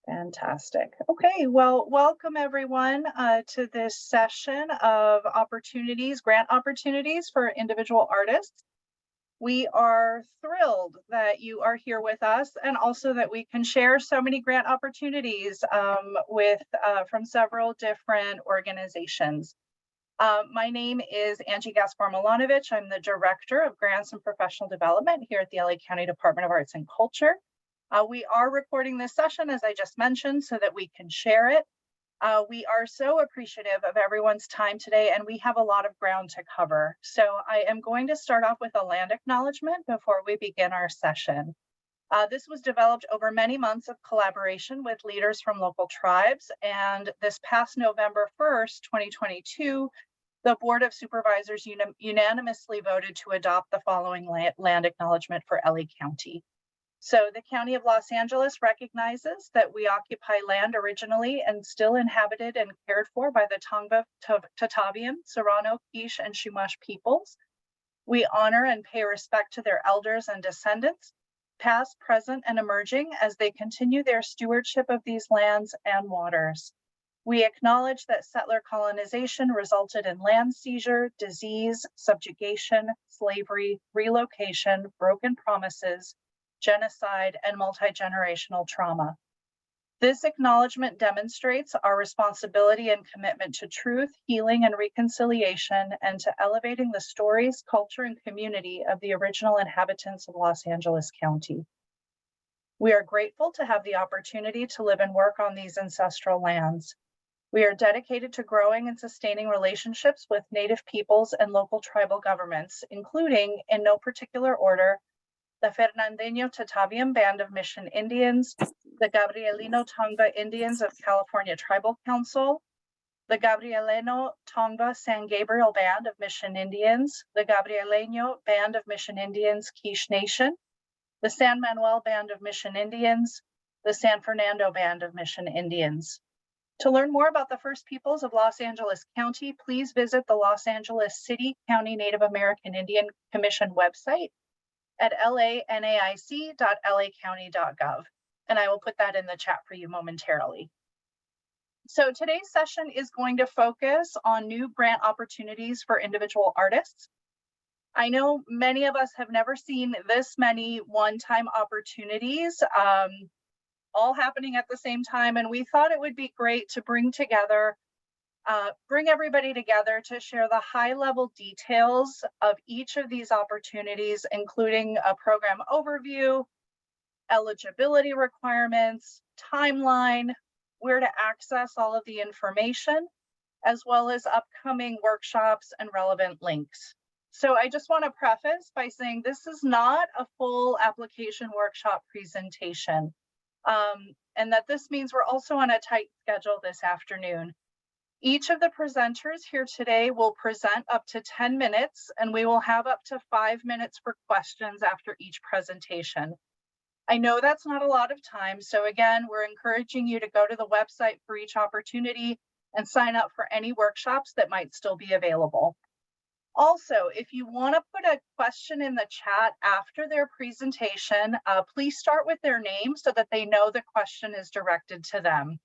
Fantastic. Okay, well, welcome everyone to this session of grant opportunities for individual artists. We are thrilled that you are here with us and also that we can share so many grant opportunities from several different organizations. My name is Angie Gaspar-Milanovic. I'm the Director of Grants and Professional Development here at the LA County Department of Arts and Culture. We are recording this session, as I just mentioned, so that we can share it. We are so appreciative of everyone's time today, and we have a lot of ground to cover. So I am going to start off with a land acknowledgement before we begin our session. This was developed over many months of collaboration with leaders from local tribes, and this past November 1st, 2022, the Board of Supervisors unanimously voted to adopt the following land acknowledgement for LA County. So the County of Los Angeles recognizes that we occupy land originally and still inhabited and cared for by the Tongva, Tataviam, Serrano, Quiche, and Chumash peoples. We honor and pay respect to their elders and descendants, past, present, and emerging, as they continue their stewardship of these lands and waters. We acknowledge that settler colonization resulted in land seizure, disease, subjugation, slavery, relocation, broken promises, genocide, and multi-generational trauma. This acknowledgement demonstrates our responsibility and commitment to truth, healing, and reconciliation, and to elevating the stories, culture, and community of the original inhabitants of Los Angeles County. We are grateful to have the opportunity to live and work on these ancestral lands. We are dedicated to growing and sustaining relationships with Native peoples and local tribal governments, including, in no particular order, the Fernandeño Tataviam Band of Mission Indians, the Gabrielino Tongva Indians of California Tribal Council, the Gabrielino Tongva San Gabriel Band of Mission Indians, the Gabrieleño Band of Mission Indians Quiche Nation, the San Manuel Band of Mission Indians, the San Fernando Band of Mission Indians. To learn more about the First Peoples of Los Angeles County, please visit the Los Angeles City County Native American Indian Commission website at lanaic.lacounty.gov. And I will put that in the chat for you momentarily. So today's session is going to focus on new grant opportunities for individual artists. I know many of us have never seen this many one-time opportunities, all happening at the same time, and we thought it would be great to bring everybody together to share the high-level details of each of these opportunities, including a program overview, eligibility requirements, timeline, where to access all of the information, as well as upcoming workshops and relevant links. So I just want to preface by saying this is not a full application workshop presentation, and that this means we're also on a tight schedule this afternoon. Each of the presenters here today will present up to 10 minutes, and we will have up to 5 minutes for questions after each presentation. I know that's not a lot of time, so again, we're encouraging you to go to the website for each opportunity and sign up for any workshops that might still be available. Also, if you want to put a question in the chat after their presentation, please start with their name so that they know the question is directed to them.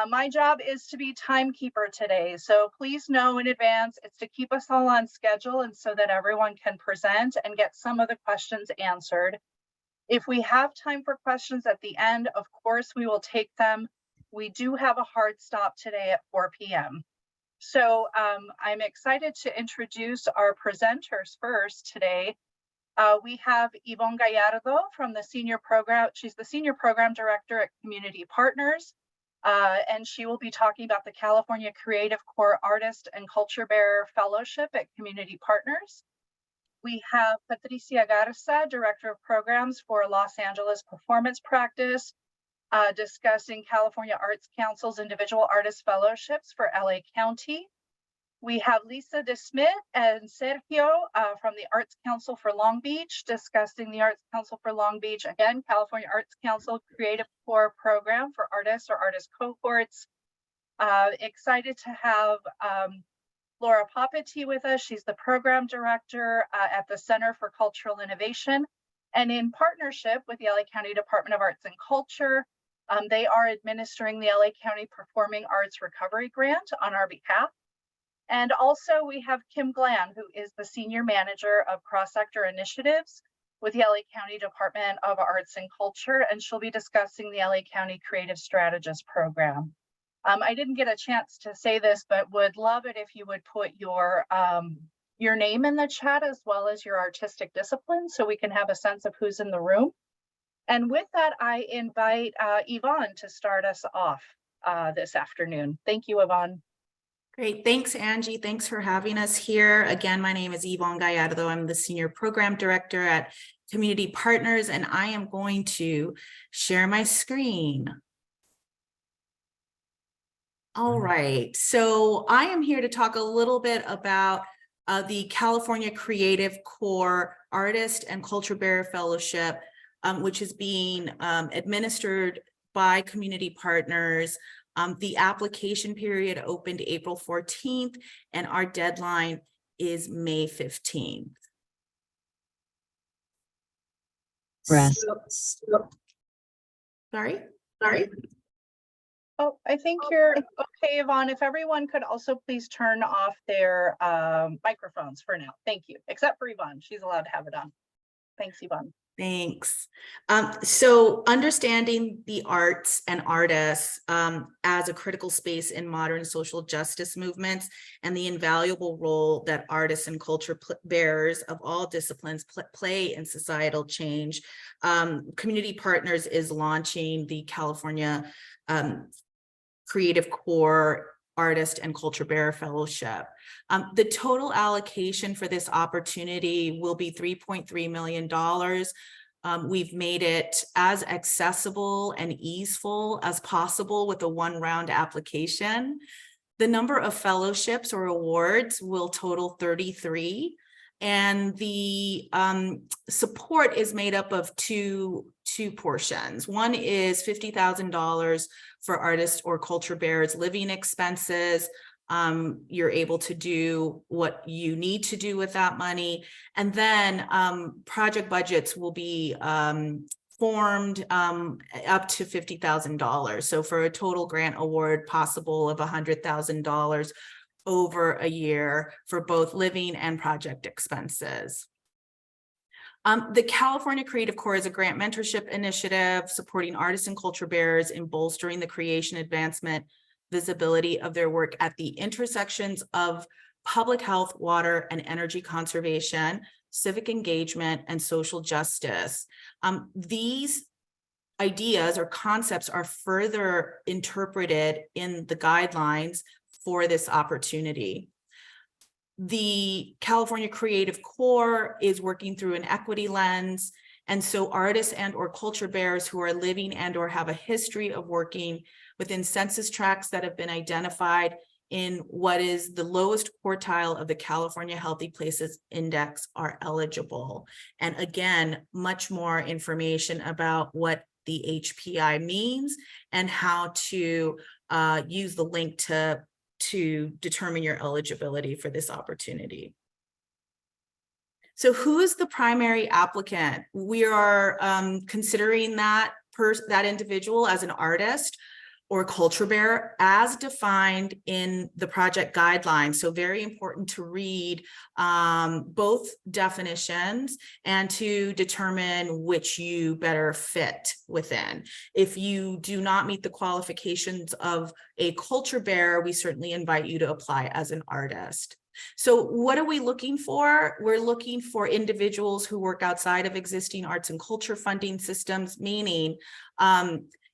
My job is to be timekeeper today, so please know in advance it's to keep us all on schedule and so that everyone can present and get some of the questions answered. If we have time for questions at the end, of course, we will take them. We do have a hard stop today at 4 p.m. So I'm excited to introduce our presenters first today. We have Yvonne Gallardo from the senior program. She's the senior program director at Community Partners. And she will be talking about the California Creative Core Artist and Culture Bearer Fellowship at Community Partners. We have Patricia Garza, Director of Programs for Los Angeles Performance Practice, discussing California Arts Council's Individual Artist Fellowships for LA County. We have Lisa DeSmit and Sergio from the Arts Council for Long Beach, discussing the Arts Council for Long Beach, again, California Arts Council Creative Core Program for artists or artist cohorts. Excited to have Laura Papiti with us. She's the program director at the Center for Cultural Innovation. And in partnership with the LA County Department of Arts and Culture, They are administering the LA County Performing Arts Recovery Grant on our behalf. And also we have Kim Glan, who is the Senior Manager of Cross-Sector Initiatives with the LA County Department of Arts and Culture, and she'll be discussing the LA County Creative Strategist Program. I didn't get a chance to say this, but would love it if you would put your name in the chat as well as your artistic discipline so we can have a sense of who's in the room. And with that, I invite Yvonne to start us off this afternoon. Thank you, Yvonne. Great. Thanks, Angie. Thanks for having us here. Again, my name is Yvonne Gallardo. I'm the Senior Program Director at Community Partners, and I am going to share my screen. All right. So I am here to talk a little bit about the California Creative Corps Artist and Culture Bearer Fellowship, which is being administered by Community Partners. The application period opened April 14th, and our deadline is May 15th. Sorry. Oh, I think you're okay, Yvonne. If everyone could also please turn off their microphones for now. Thank you, except for Yvonne. She's allowed to have it on. Thanks, Yvonne. Thanks. So understanding the arts and artists as a critical space in modern social justice movements and the invaluable role that artists and culture bearers of all disciplines play in societal change, Community Partners is launching the California Creative Corps Artist and Culture Bearer Fellowship. The total allocation for this opportunity will be $3.3 million. We've made it as accessible and easeful as possible with a one-round application. The number of fellowships or awards will total 33. And the support is made up of two portions. One is $50,000 for artists or culture bearers' living expenses. You're able to do what you need to do with that money. And then project budgets will be formed up to $50,000. So for a total grant award possible of $100,000 over a year for both living and project expenses. The California Creative Corps is a grant mentorship initiative supporting artists and culture bearers in bolstering the creation, advancement, visibility of their work at the intersections of public health, water, and energy conservation, civic engagement, and social justice. These ideas or concepts are further interpreted in the guidelines for this opportunity. The California Creative Corps is working through an equity lens, and so artists and or culture bearers who are living and or have a history of working within census tracts that have been identified in what is the lowest quartile of the California Healthy Places Index are eligible. And again, much more information about what the HPI means and how to use the link to determine your eligibility for this opportunity. So who's the primary applicant? We are considering that individual as an artist or culture bearer as defined in the project guidelines. So very important to read both definitions and to determine which you better fit within. If you do not meet the qualifications of a culture bearer, we certainly invite you to apply as an artist. So what are we looking for? We're looking for individuals who work outside of existing arts and culture funding systems, meaning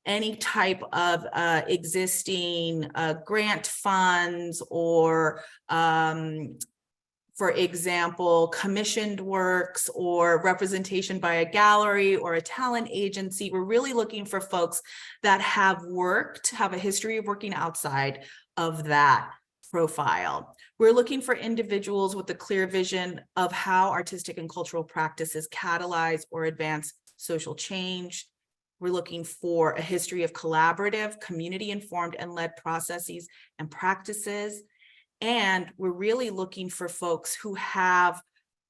any type of existing grant funds or, for example, commissioned works or representation by a gallery or a talent agency. We're really looking for folks that have a history of working outside of that profile. We're looking for individuals with a clear vision of how artistic and cultural practices catalyze or advance social change. We're looking for a history of collaborative, community-informed and led processes and practices. And we're really looking for folks who have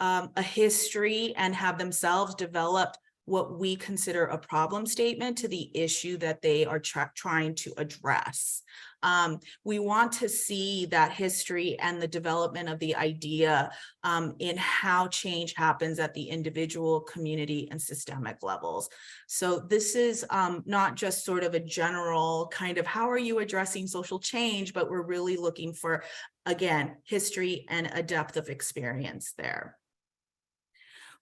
a history and have themselves developed what we consider a problem statement to the issue that they are trying to address. We want to see that history and the development of the idea in how change happens at the individual, community, and systemic levels. So this is not just sort of a general kind of how are you addressing social change, but we're really looking for, again, history and a depth of experience there.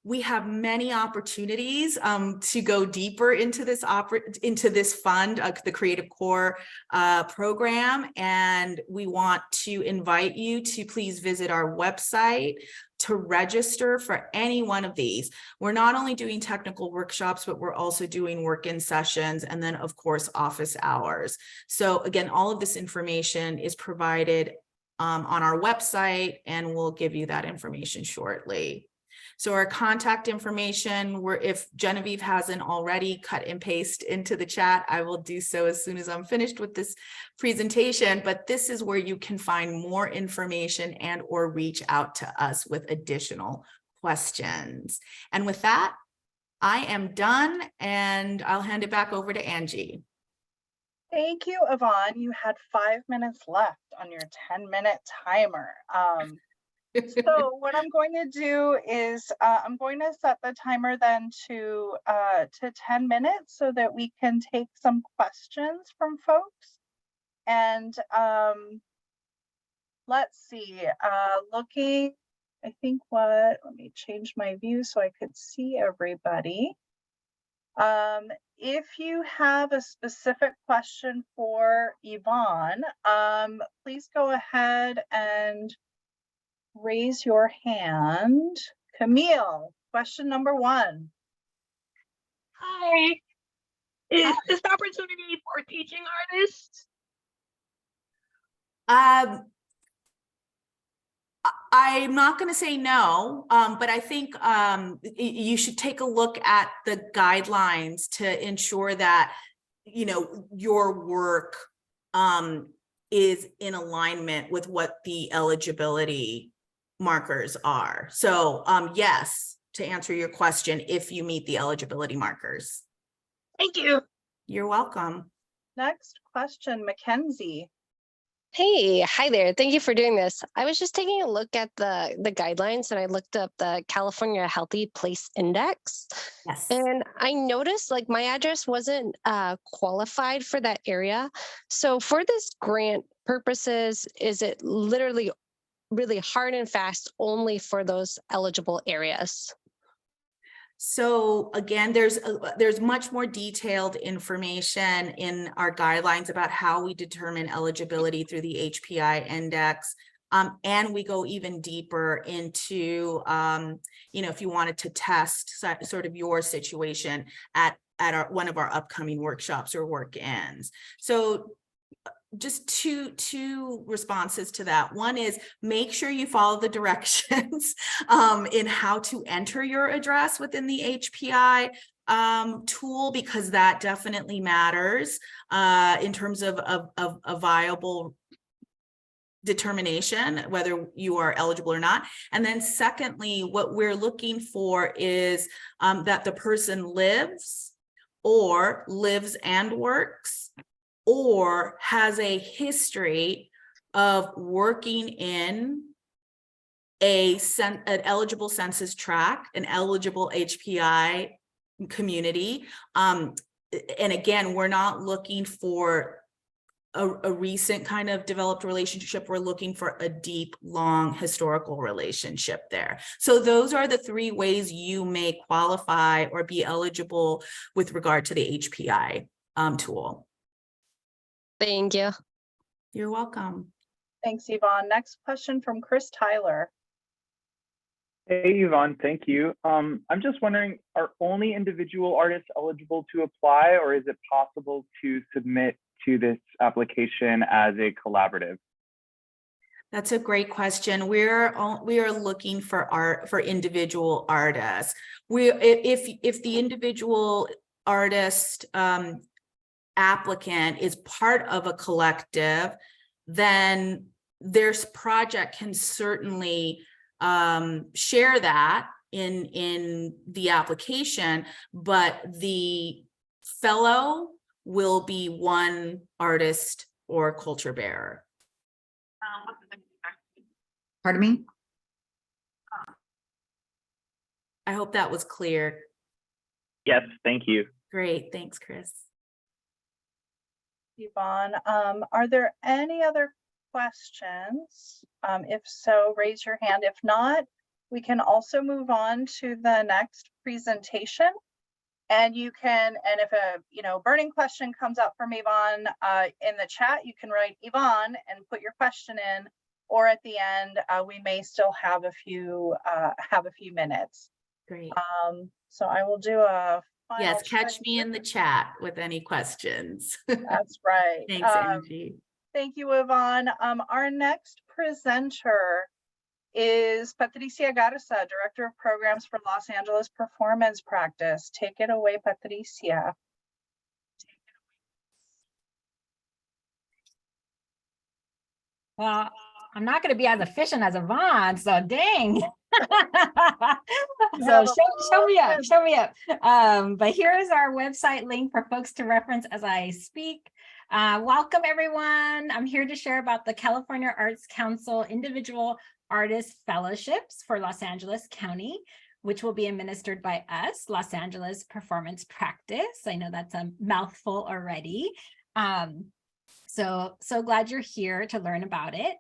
We have many opportunities to go deeper into this fund, the Creative Core program, and we want to invite you to please visit our website to register for any one of these. We're not only doing technical workshops, but we're also doing work-in sessions, and then of course office hours. So again, all of this information is provided on our website, and we'll give you that information shortly. So our contact information, if Genevieve hasn't already cut and paste into the chat, I will do so as soon as I'm finished with this presentation. But this is where you can find more information and or reach out to us with additional questions. And with that, I am done, and I'll hand it back over to Angie. Thank you, Yvonne. You had 5 minutes left on your 10-minute timer. So what I'm going to do is I'm going to set the timer then to 10 minutes so that we can take some questions from folks. And let's see, looking, I think let me change my view so I could see everybody. If you have a specific question for Yvonne, please go ahead and raise your hand. Camille, question number 1. Hi. Is this opportunity for teaching artists? I'm not going to say no, but I think you should take a look at the guidelines to ensure that, you know, your work is in alignment with what the eligibility markers are. So yes, to answer your question, if you meet the eligibility markers. Thank you. You're welcome. Next question, Mackenzie. Hey, hi there. Thank you for doing this. I was just taking a look at the guidelines, and I looked up the California Healthy Place Index. Yes. And I noticed like my address wasn't qualified for that area. So for this grant purposes, is it literally really hard and fast only for those eligible areas? So again, there's much more detailed information in our guidelines about how we determine eligibility through the HPI index. And we go even deeper into, you know, if you wanted to test sort of your situation at one of our upcoming workshops or work-ins. So just two responses to that. One is make sure you follow the directions in how to enter your address within the HPI tool, because that definitely matters in terms of a viable determination whether you are eligible or not. And then secondly, what we're looking for is that the person lives and works or has a history of working in an eligible census tract, an eligible HPI community. And again, we're not looking for a recent kind of developed relationship. We're looking for a deep, long historical relationship there. So those are the 3 ways you may qualify or be eligible with regard to the HPI tool. Thank you. You're welcome. Thanks, Yvonne. Next question from Chris Tyler. Hey, Yvonne, thank you. I'm just wondering, are only individual artists eligible to apply, or is it possible to submit to this application as a collaborative? That's a great question. We are looking for individual artists. If the individual artist applicant is part of a collective, then their project can certainly share that in the application, but the fellow will be one artist or culture bearer. Pardon me? I hope that was clear. Yes, thank you. Great, thanks, Chris. Yvonne, are there any other questions? If so, raise your hand. If not, we can also move on to the next presentation. And you can, and if a burning question comes up from Yvonne in the chat, you can write Yvonne and put your question in, or at the end, we may still have a few minutes. Great. So I will do a final Yes, catch check me here. in the chat with any questions. That's right. Thanks, Angie. Thank you, Yvonne. Our next presenter is Patricia Garza, Director of Programs for Los Angeles Performance Practice. Take it away, Patricia. Well, I'm not going to be as efficient as Yvonne, so dang. So show me up, show me up. But here is our website link for folks to reference as I speak. Welcome, everyone. I'm here to share about the California Arts Council Individual Artist Fellowships for Los Angeles County, which will be administered by us, Los Angeles Performance Practice. I know that's a mouthful already. So glad you're here to learn about it.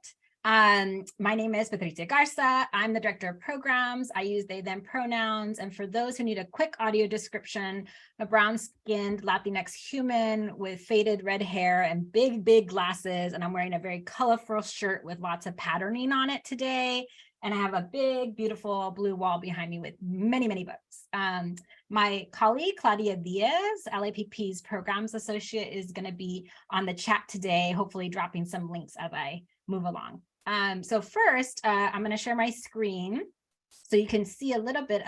My name is Patricia Garza. I'm the Director of Programs. I use they, them pronouns. And for those who need a quick audio description, a brown-skinned Latinx human with faded red hair and big glasses. And I'm wearing a very colorful shirt with lots of patterning on it today. And I have a big, beautiful blue wall behind me with many books. My colleague, Claudia Diaz, LAPP's Programs Associate, is going to be on the chat today, hopefully dropping some links as I move along. So first, I'm going to share my screen so you can see a little bit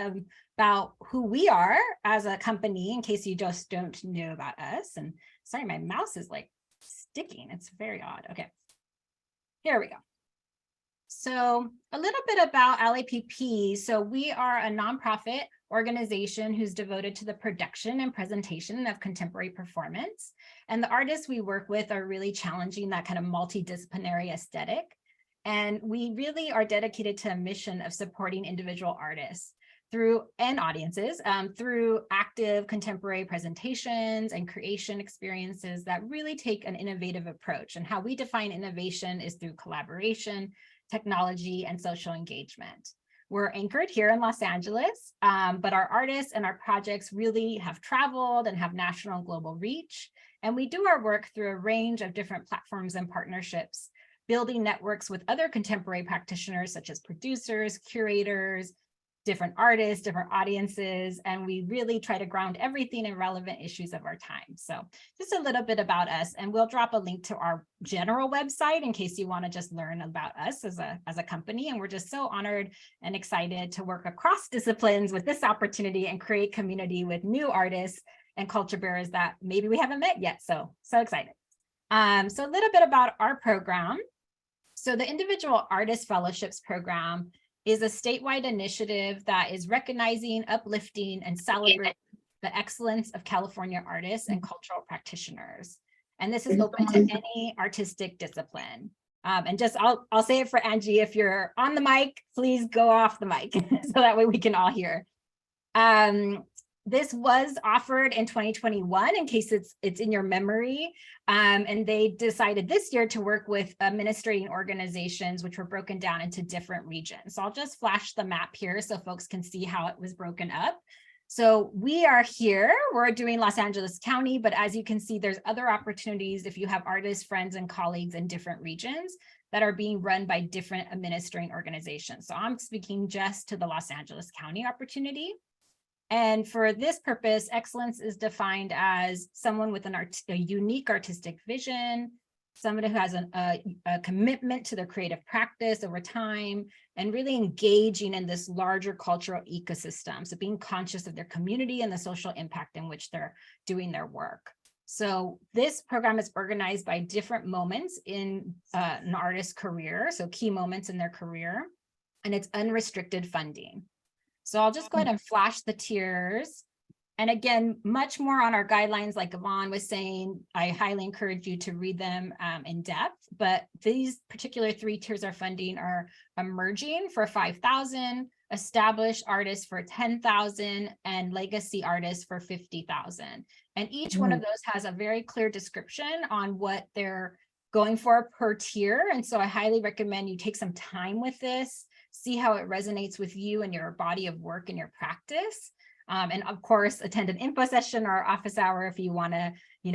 about who we are as a company, in case you just don't know about us. And sorry, my mouse is like sticking. It's very odd. Okay, here we go. So a little bit about LAPP. So we are a nonprofit organization who's devoted to the production and presentation of contemporary performance. And the artists we work with are really challenging that kind of multidisciplinary aesthetic. And we really are dedicated to a mission of supporting individual artists and audiences through active contemporary presentations and creation experiences that really take an innovative approach. And how we define innovation is through collaboration, technology, and social engagement. We're anchored here in Los Angeles, but our artists and our projects really have traveled and have national and global reach. And we do our work through a range of different platforms and partnerships, building networks with other contemporary practitioners, such as producers, curators, different artists, different audiences, and we really try to ground everything in relevant issues of our time. So just a little bit about us, and we'll drop a link to our general website in case you want to just learn about us as a company. And we're just so honored and excited to work across disciplines with this opportunity and create community with new artists and culture bearers that maybe we haven't met yet. So excited. So a little bit about our program. So the Individual Artist Fellowships Program is a statewide initiative that is recognizing, uplifting, and celebrating the excellence of California artists and cultural practitioners. And this is open to any artistic discipline. And just, I'll say it for Angie, if you're on the mic, please go off the mic so that way we can all hear. This was offered in 2021, in case it's in your memory. And they decided this year to work with administrating organizations, which were broken down into different regions. So I'll just flash the map here so folks can see how it was broken up. So we are here, we're doing Los Angeles County, but as you can see, there's other opportunities if you have artists, friends, and colleagues in different regions that are being run by different administrating organizations. So I'm speaking just to the Los Angeles County opportunity. And for this purpose, excellence is defined as someone with a unique artistic vision, somebody who has a commitment to their creative practice over time, and really engaging in this larger cultural ecosystem. So being conscious of their community and the social impact in which they're doing their work. So this program is organized by different moments in an artist's career, so key moments in their career, and it's unrestricted funding. So I'll just go ahead and flash the tiers. And again, much more on our guidelines, like Yvonne was saying, I highly encourage you to read them in depth, but these particular 3 tiers of funding are emerging for 5,000, established artists for 10,000, and legacy artists for 50,000. And each one of those has a very clear description on what they're going for per tier. And so I highly recommend you take some time with this, see how it resonates with you and your body of work and your practice. And of course, attend an info session or office hour if you want to,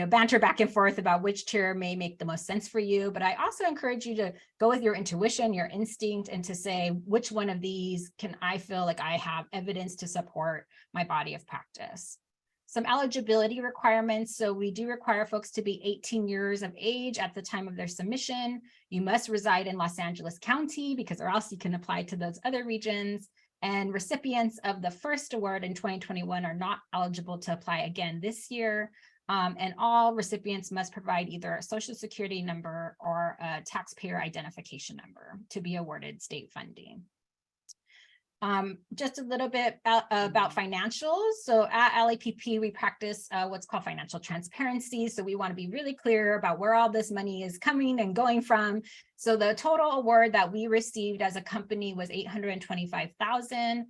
banter back and forth about which tier may make the most sense for you. But I also encourage you to go with your intuition, your instinct, and to say, which one of these can I feel like I have evidence to support my body of practice? Some eligibility requirements. So we do require folks to be 18 years of age at the time of their submission. You must reside in Los Angeles County, because or else you can apply to those other regions. And recipients of the first award in 2021 are not eligible to apply again this year. And all recipients must provide either a Social Security number or a taxpayer identification number to be awarded state funding. Just a little bit about financials. So at LAPP, we practice what's called financial transparency. So we want to be really clear about where all this money is coming and going from. So the total award that we received as a company was $825,000,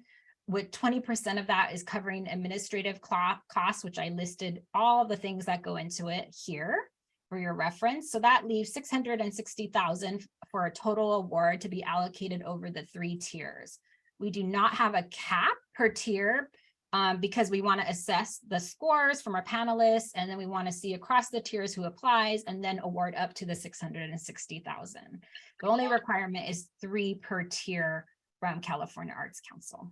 with 20% of that is covering administrative costs, which I listed all the things that go into it here for your reference. So that leaves $660,000 for a total award to be allocated over the 3 tiers. We do not have a cap per tier because we want to assess the scores from our panelists, and then we want to see across the tiers who applies, and then award up to the $660,000. The only requirement is 3 per tier from California Arts Council.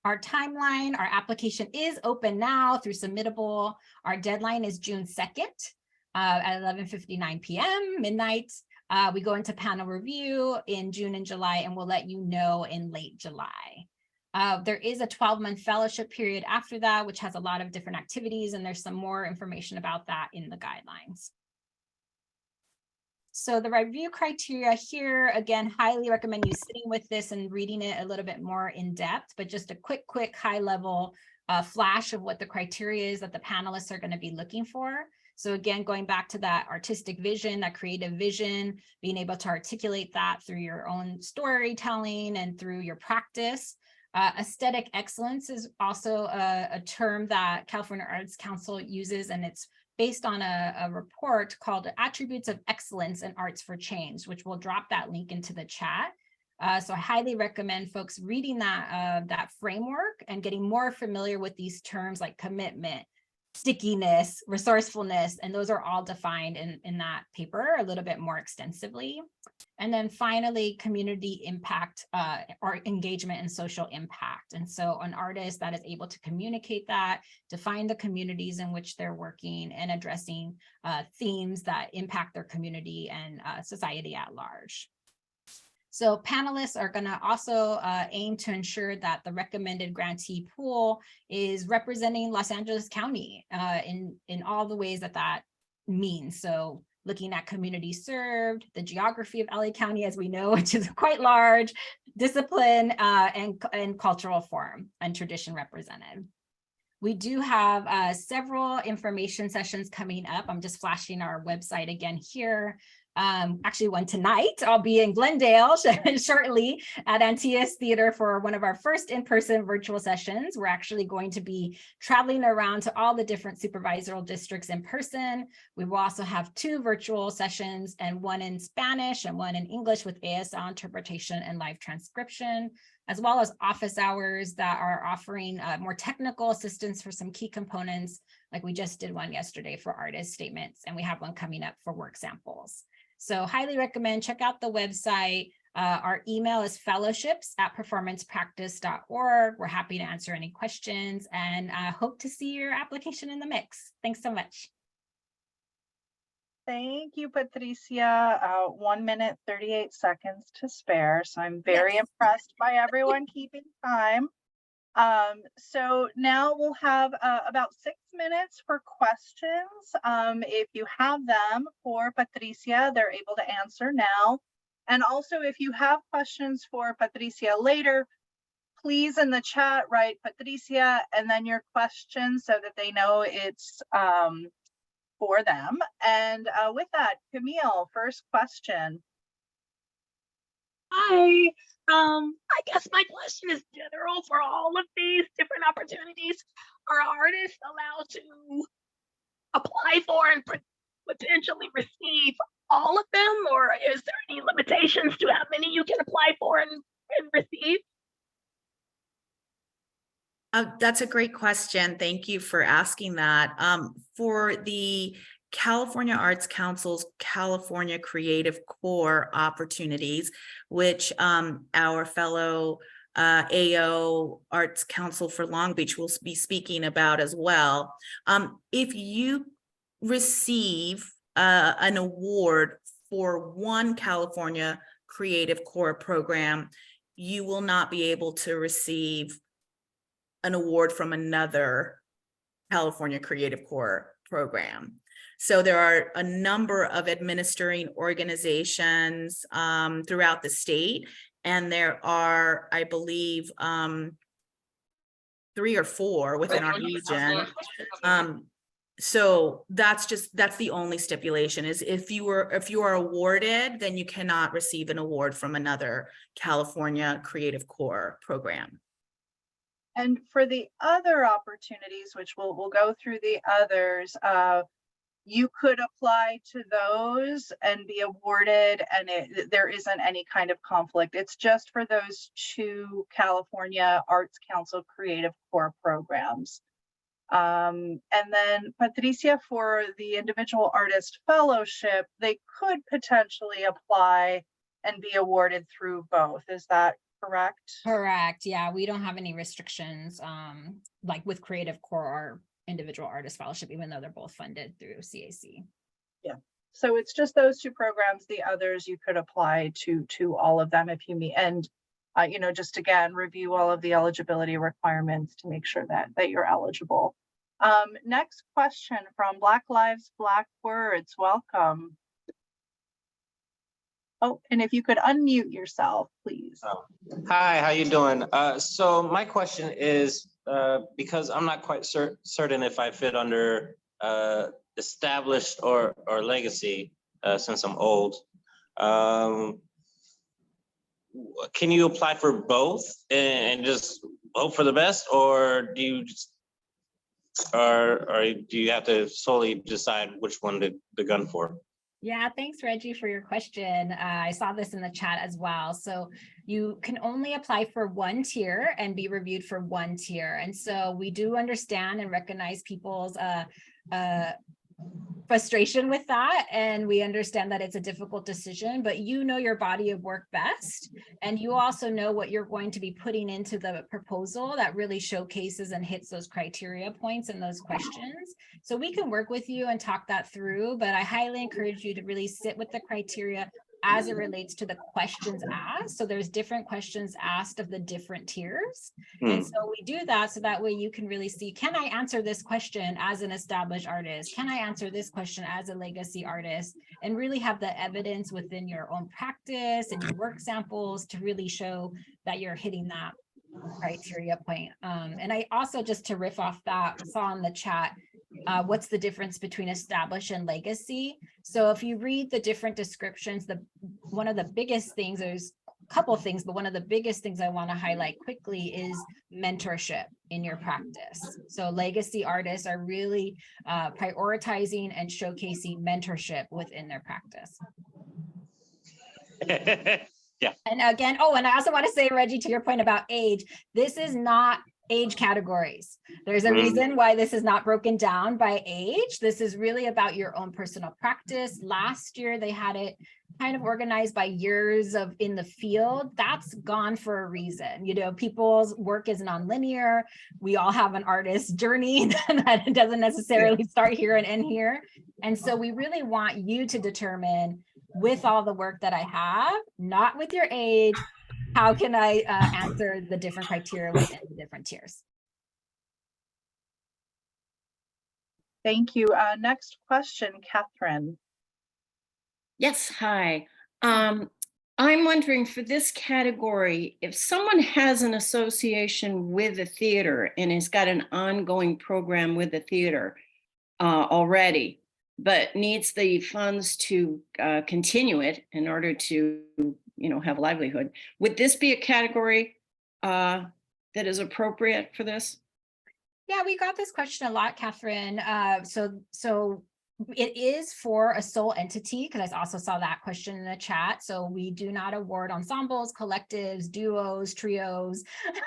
Our timeline, our application is open now through submittable. Our deadline is June 2nd at 11:59 p.m. midnight. We go into panel review in June and July, and we'll let you know in late July. There is a 12-month fellowship period after that, which has a lot of different activities, and there's some more information about that in the guidelines. So the review criteria here, again, highly recommend you sitting with this and reading it a little bit more in depth, but just a quick high level flash of what the criteria is that the panelists are going to be looking for. So again, going back to that artistic vision, that creative vision, being able to articulate that through your own storytelling and through your practice. Aesthetic excellence is also a term that California Arts Council uses, and it's based on a report called Attributes of Excellence in Arts for Change, which we'll drop that link into the chat. So I highly recommend folks reading that framework and getting more familiar with these terms like commitment, stickiness, resourcefulness, and those are all defined in that paper a little bit more extensively. And then finally, community impact or engagement and social impact. And so an artist that is able to communicate that, define the communities in which they're working and addressing themes that impact their community and society at large. So panelists are going to also aim to ensure that the recommended grantee pool is representing Los Angeles County in all the ways that means. So looking at community served, the geography of LA County, as we know, which is quite large, discipline and cultural form and tradition represented. We do have several information sessions coming up. I'm just flashing our website again here. Actually one tonight. I'll be in Glendale shortly at Antaeus Theater for one of our first in-person virtual sessions. We're actually going to be traveling around to all the different supervisorial districts in person. We will also have 2 virtual sessions, and one in Spanish and one in English with ASL interpretation and live transcription, as well as office hours that are offering more technical assistance for some key components. Like we just did one yesterday for artist statements, and we have one coming up for work samples. So highly recommend, check out the website. Our email is fellowships@performancepractice.org. We're happy to answer any questions, and hope to see your application in the mix. Thanks so much. Thank you, Patricia. 1 minute, 38 seconds to spare. So I'm very impressed by everyone keeping time. So now we'll have about 6 minutes for questions. If you have them for Patricia, they're able to answer now. And also, if you have questions for Patricia later, please in the chat write Patricia and then your question so that they know it's for them. And with that, Camille, first question. Hi. I guess my question is general for all of these different opportunities. Are artists allowed to apply for and potentially receive all of them, or is there any limitations to how many you can apply for and receive? That's a great question. Thank you for asking that. For the California Arts Council's California Creative Core opportunities, which our fellow AO Arts Council for Long Beach will be speaking about as well. If you receive an award for one California Creative Core program, you will not be able to receive an award from another California Creative Core program. So there are a number of administering organizations throughout the state, and there are, I believe, 3 or 4 within our region. So that's the only stipulation, is if you are awarded, then you cannot receive an award from another California Creative Core program. And for the other opportunities, which we'll go through the others, you could apply to those and be awarded, and there isn't any kind of conflict. It's just for those 2 California Arts Council Creative Core programs. And then Patricia, for the Individual Artist Fellowship, they could potentially apply and be awarded through both. Is that correct? Correct. Yeah, we don't have any restrictions like with Creative Core or Individual Artist Fellowship, even though they're both funded through CAC. Yeah. So it's just those 2 programs. The others you could apply to all of them if you meet, and you know, just again, review all of the eligibility requirements to make sure that you're eligible. Next question from Black Lives, Black Words. Welcome. Oh, and if you could unmute yourself, please. Oh. Hi, how you doing? So my question is, because I'm not quite certain if I fit under established or legacy, since I'm old. Can you apply for both and just hope for the best, or do you do you have to solely decide which one to gun for? Yeah, thanks, Reggie, for your question. I saw this in the chat as well. So you can only apply for one tier and be reviewed for one tier. And so we do understand and recognize people's frustration with that, and we understand that it's a difficult decision, but you know your body of work best, and you also know what you're going to be putting into the proposal that really showcases and hits those criteria points and those questions. So we can work with you and talk that through, but I highly encourage you to really sit with the criteria as it relates to the questions asked. So there's different questions asked of the different tiers. And so we do that so that way you can really see, can I answer this question as an established artist? Can I answer this question as a legacy artist? And really have the evidence within your own practice and your work samples to really show that you're hitting that criteria point. And I also, just to riff off that, saw in the chat, what's the difference between established and legacy? So if you read the different descriptions, one of the biggest things, there's a couple of things, but one of the biggest things I want to highlight quickly is mentorship in your practice. So legacy artists are really prioritizing and showcasing mentorship within their practice. Yeah. And again, oh, and I also want to say, Reggie, to your point about age, this is not age categories. There's a reason why this is not broken down by age. This is really about your own personal practice. Last year, they had it kind of organized by years of in the field. That's gone for a reason. You know, people's work is nonlinear. We all have an artist journey that doesn't necessarily start here and end here. And so we really want you to determine, with all the work that I have, not with your age, how can I answer the different criteria within the different tiers? Thank you. Next question, Catherine. Yes, hi. I'm wondering for this category, if someone has an association with a theater and has got an ongoing program with the theater already, but needs the funds to continue it in order to, have a livelihood, would this be a category that is appropriate for this? Yeah, we got this question a lot, Catherine. So it is for a sole entity, because I also saw that question in the chat. So we do not award ensembles, collectives, duos, trios.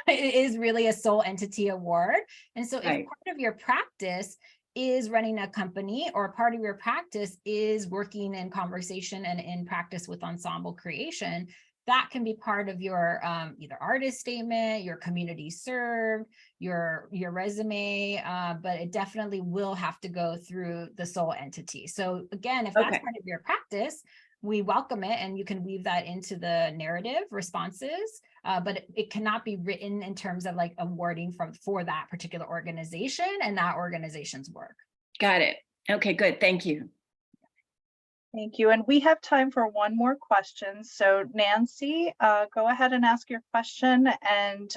It is really a sole entity award. And so if Right. part of your practice is running a company, or part of your practice is working in conversation and in practice with ensemble creation, that can be part of your either artist statement, your community served, your resume, but it definitely will have to go through the sole entity. So again, if that's Okay. part of your practice, we welcome it, and you can weave that into the narrative responses, but it cannot be written in terms of like awarding for that particular organization and that organization's work. Got it. Okay, good. Thank you. Thank you. And we have time for one more question. So Nancy, go ahead and ask your question. And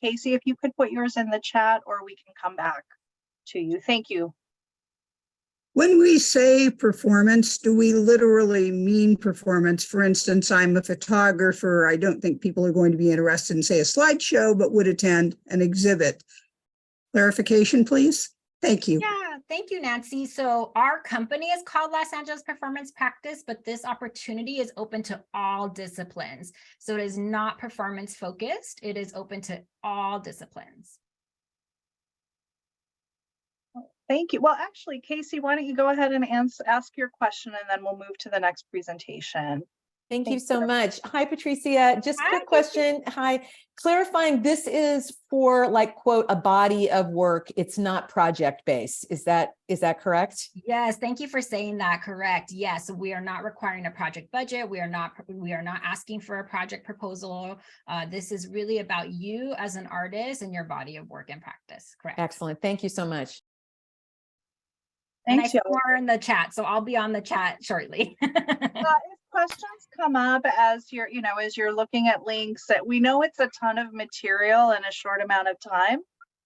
Casey, if you could put yours in the chat, or we can come back to you. Thank you. When we say performance, do we literally mean performance? For instance, I'm a photographer. I don't think people are going to be interested in, say, a slideshow, but would attend an exhibit. Clarification, please. Thank you. Yeah, thank you, Nancy. So our company is called Los Angeles Performance Practice, but this opportunity is open to all disciplines. So it is not performance focused. It is open to all disciplines. Thank you. Well, actually, Casey, why don't you go ahead and ask your question, and then we'll move to the next presentation. Thank you so much. Hi, Patricia. Just a quick question. Hi, clarifying, this is for like, quote, a body of work. It's not project-based. Is that correct? Yes, thank you for saying that. Correct. Yes, we are not requiring a project budget. We are not asking for a project proposal. This is really about you as an artist and your body of work and practice. Correct. Excellent. Thank you so much. Thanks, and I see more in the chat, so I'll be on the chat shortly. If questions come up as you're looking at links, that we know it's a ton of material in a short amount of time,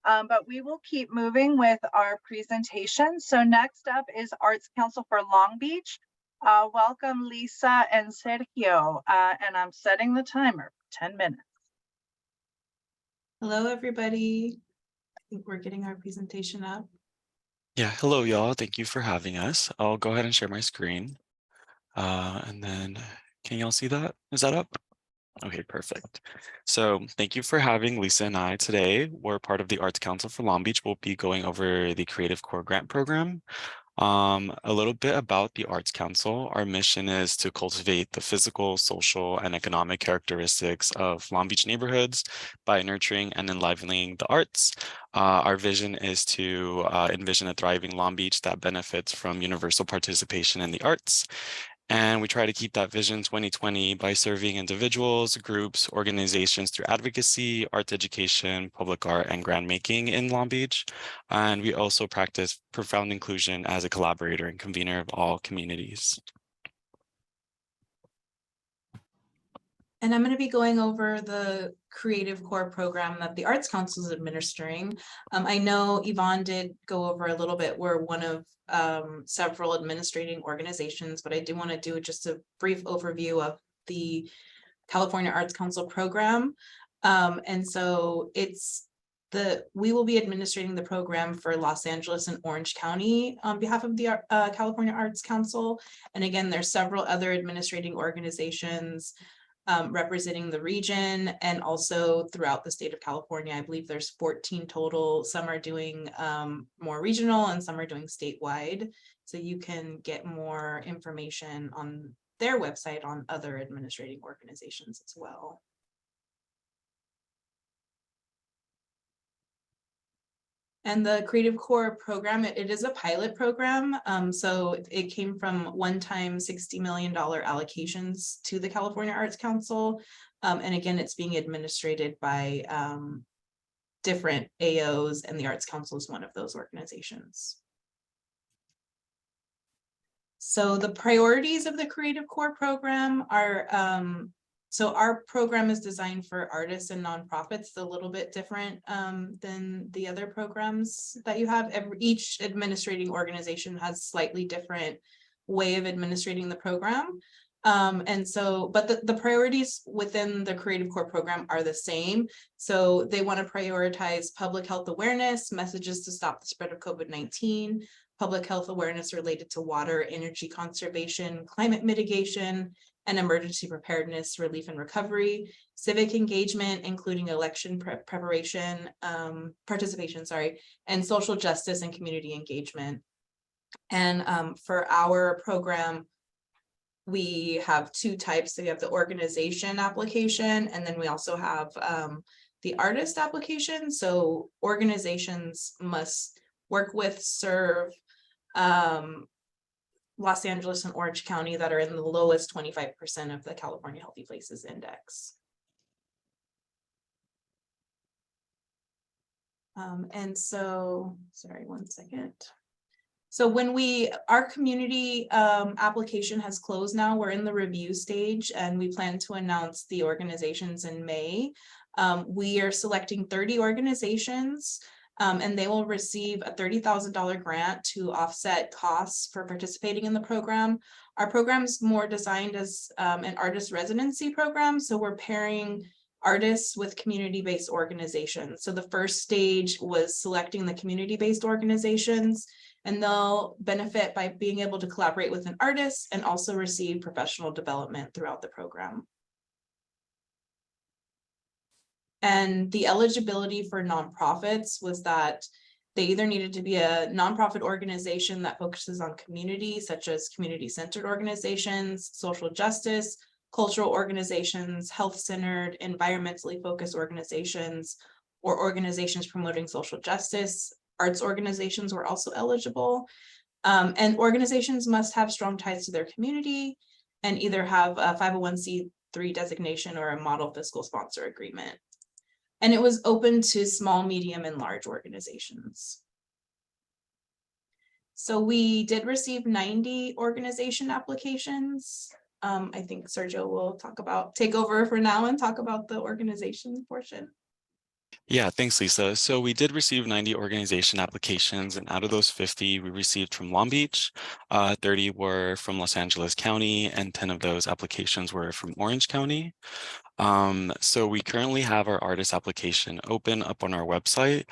but we will keep moving with our presentation. So next up is Arts Council for Long Beach. Welcome, Lisa and Sergio, and I'm setting the timer for 10 minutes. Hello, everybody. I think we're getting our presentation up. Yeah, hello, y'all. Thank you for having us. I'll go ahead and share my screen. And then can y'all see that? Is that up? Okay, perfect. So thank you for having Lisa and I today. We're part of the Arts Council for Long Beach. We'll be going over the Creative Core Grant Program. A little bit about the Arts Council. Our mission is to cultivate the physical, social, and economic characteristics of Long Beach neighborhoods by nurturing and enlivening the arts. Our vision is to envision a thriving Long Beach that benefits from universal participation in the arts. And we try to keep that vision 2020 by serving individuals, groups, organizations through advocacy, arts education, public art, and grant making in Long Beach. And we also practice profound inclusion as a collaborator and convener of all communities. And I'm going to be going over the Creative Core program that the Arts Council is administering. I know Yvonne did go over a little bit. We're one of several administrating organizations, but I do want to do just a brief overview of the California Arts Council program. And so we will be administrating the program for Los Angeles and Orange County on behalf of the California Arts Council. And again, there's several other administrating organizations representing the region and also throughout the state of California. I believe there's 14 total. Some are doing more regional and some are doing statewide. So you can get more information on their website on other administrating organizations as well. And the Creative Core program, it is a pilot program. So it came from one-time $60 million allocations to the California Arts Council. And again, it's being administrated by different AOs, and the Arts Council is one of those organizations. So the priorities of the Creative Core program are So our program is designed for artists and nonprofits. It's a little bit different than the other programs that you have. Each administrating organization has slightly different way of administrating the program. But the priorities within the Creative Core program are the same. So they want to prioritize public health awareness, messages to stop the spread of COVID-19, public health awareness related to water, energy conservation, climate mitigation, and emergency preparedness, relief and recovery, civic engagement, including election participation, and social justice and community engagement. And for our program, we have two types. So you have the organization application, and then we also have the artist application. So organizations must work with, serve Los Angeles and Orange County that are in the lowest 25% of the California Healthy Places Index. And so, sorry, one second. So when our community application has closed now, we're in the review stage, and we plan to announce the organizations in May. We are selecting 30 organizations, and they will receive a $30,000 grant to offset costs for participating in the program. Our program is more designed as an artist residency program, so we're pairing artists with community-based organizations. So the first stage was selecting the community-based organizations, and they'll benefit by being able to collaborate with an artist and also receive professional development throughout the program. And the eligibility for nonprofits was that they either needed to be a nonprofit organization that focuses on community, such as community-centered organizations, social justice, cultural organizations, health-centered, environmentally focused organizations, or organizations promoting social justice. Arts organizations were also eligible. And organizations must have strong ties to their community and either have a 501c3 designation or a model fiscal sponsor agreement. And it was open to small, medium, and large organizations. So we did receive 90 organization applications. I think Sergio will take over for now and talk about the organization portion. Yeah, thanks, Lisa. So we did receive 90 organization applications, and out of those 50 we received from Long Beach, 30 were from Los Angeles County, and 10 of those applications were from Orange County. So we currently have our artist application open up on our website.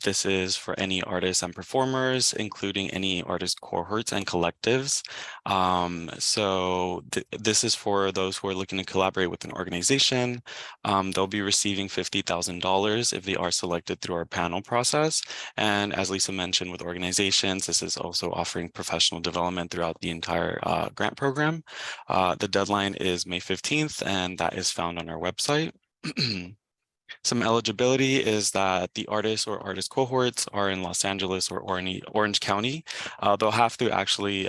This is for any artists and performers, including any artist cohorts and collectives. This is for those who are looking to collaborate with an organization. They'll be receiving $50,000 if they are selected through our panel process. And as Lisa mentioned, with organizations, this is also offering professional development throughout the entire grant program. The deadline is May 15th, and that is found on our website. Some eligibility is that the artists or artist cohorts are in Los Angeles or Orange County. They'll have to actually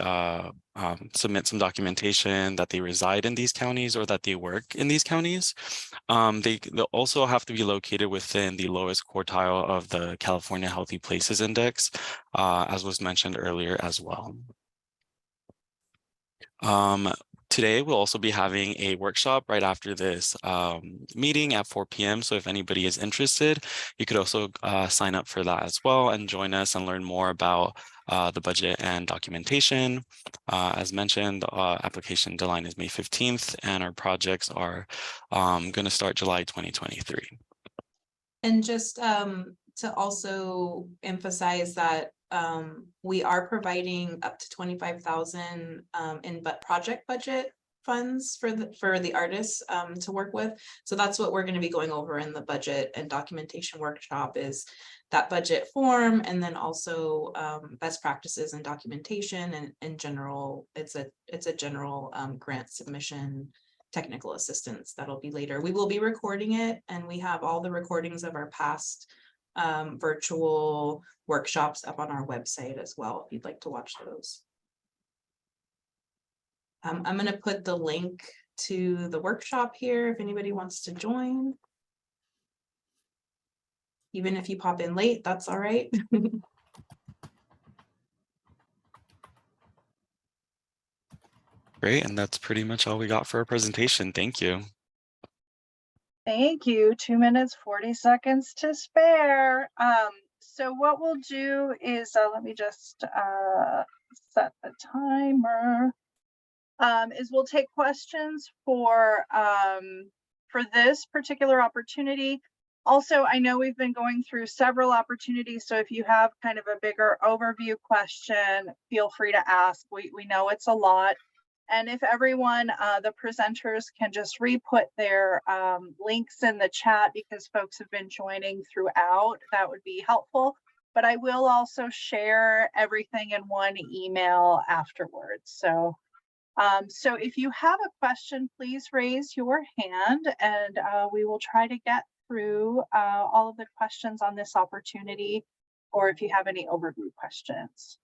submit some documentation that they reside in these counties or that they work in these counties. They'll also have to be located within the lowest quartile of the California Healthy Places Index, as was mentioned earlier as well. Today, we'll also be having a workshop right after this meeting at 4 p.m. So if anybody is interested, you could also sign up for that as well and join us and learn more about the budget and documentation. As mentioned, the application deadline is May 15th, and our projects are going to start July 2023. And just to also emphasize that we are providing up to 25,000 in project budget funds for the artists to work with. So that's what we're going to be going over in the budget and documentation workshop, is that budget form, and then also best practices and documentation, and in general, it's a general grant submission technical assistance that'll be later. We will be recording it, and we have all the recordings of our past virtual workshops up on our website as well, if you'd like to watch those. I'm going to put the link to the workshop here if anybody wants to join. Even if you pop in late, that's all right. Great, and that's pretty much all we got for our presentation. Thank you. Thank you. 2 minutes, 40 seconds to spare. So what we'll do is, let me just set the timer. Is we'll take questions for this particular opportunity. Also, I know we've been going through several opportunities, so if you have kind of a bigger overview question, feel free to ask. We know it's a lot. And if everyone, the presenters can just re-put their links in the chat, because folks have been joining throughout, that would be helpful. But I will also share everything in one email afterwards. So if you have a question, please raise your hand, and we will try to get through all of the questions on this opportunity, or if you have any overview questions.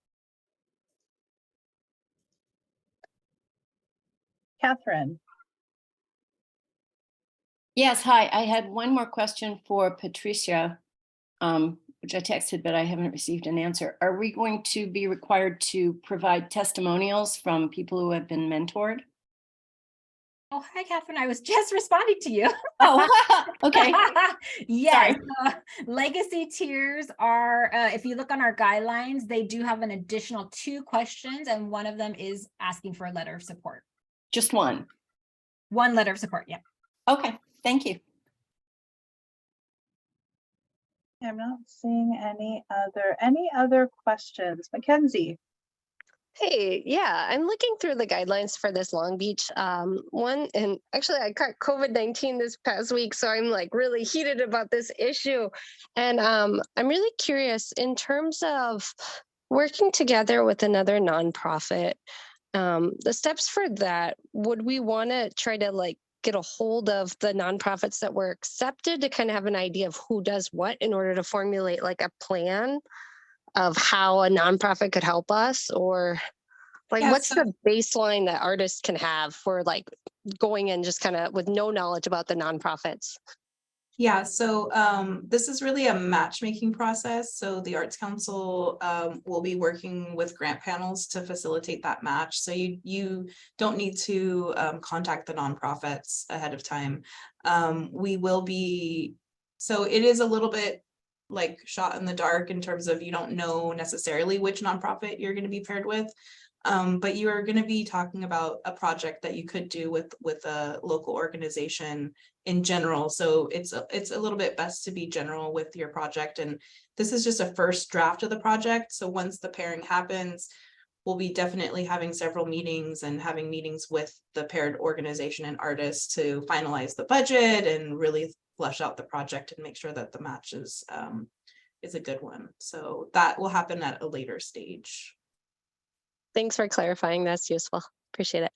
Catherine. Yes, hi. I had one more question for Patricia, which I texted, but I haven't received an answer. Are we going to be required to provide testimonials from people who have been mentored? Oh, hi, Catherine. I was just responding to you. Oh, okay. Yes. Legacy tiers are, if you look on our guidelines, they do have an additional 2 questions, and one of them is asking for a letter of support. Just one. One letter of support, yeah. Okay, thank you. I'm not seeing any other questions. Mackenzie. Hey, yeah, I'm looking through the guidelines for this Long Beach one, and actually I caught COVID-19 this past week, so I'm like really heated about this issue. And I'm really curious in terms of working together with another nonprofit, the steps for that, would we want to try to like get a hold of the nonprofits that were accepted to kind of have an idea of who does what in order to formulate like a plan of how a nonprofit could help us? Or like what's the baseline that artists can have for like going in just kind of with no knowledge about the nonprofits? Yeah, so this is really a matchmaking process. So the Arts Council will be working with grant panels to facilitate that match. So you don't need to contact the nonprofits ahead of time. We will be, so it is a little bit like shot in the dark in terms of you don't know necessarily which nonprofit you're going to be paired with. But you are going to be talking about a project that you could do with a local organization in general. So it's a little bit best to be general with your project. And this is just a first draft of the project. So once the pairing happens, we'll be definitely having several meetings and having meetings with the paired organization and artists to finalize the budget and really flesh out the project and make sure that the match is a good one. So that will happen at a later stage. Thanks for clarifying. That's useful. Appreciate it.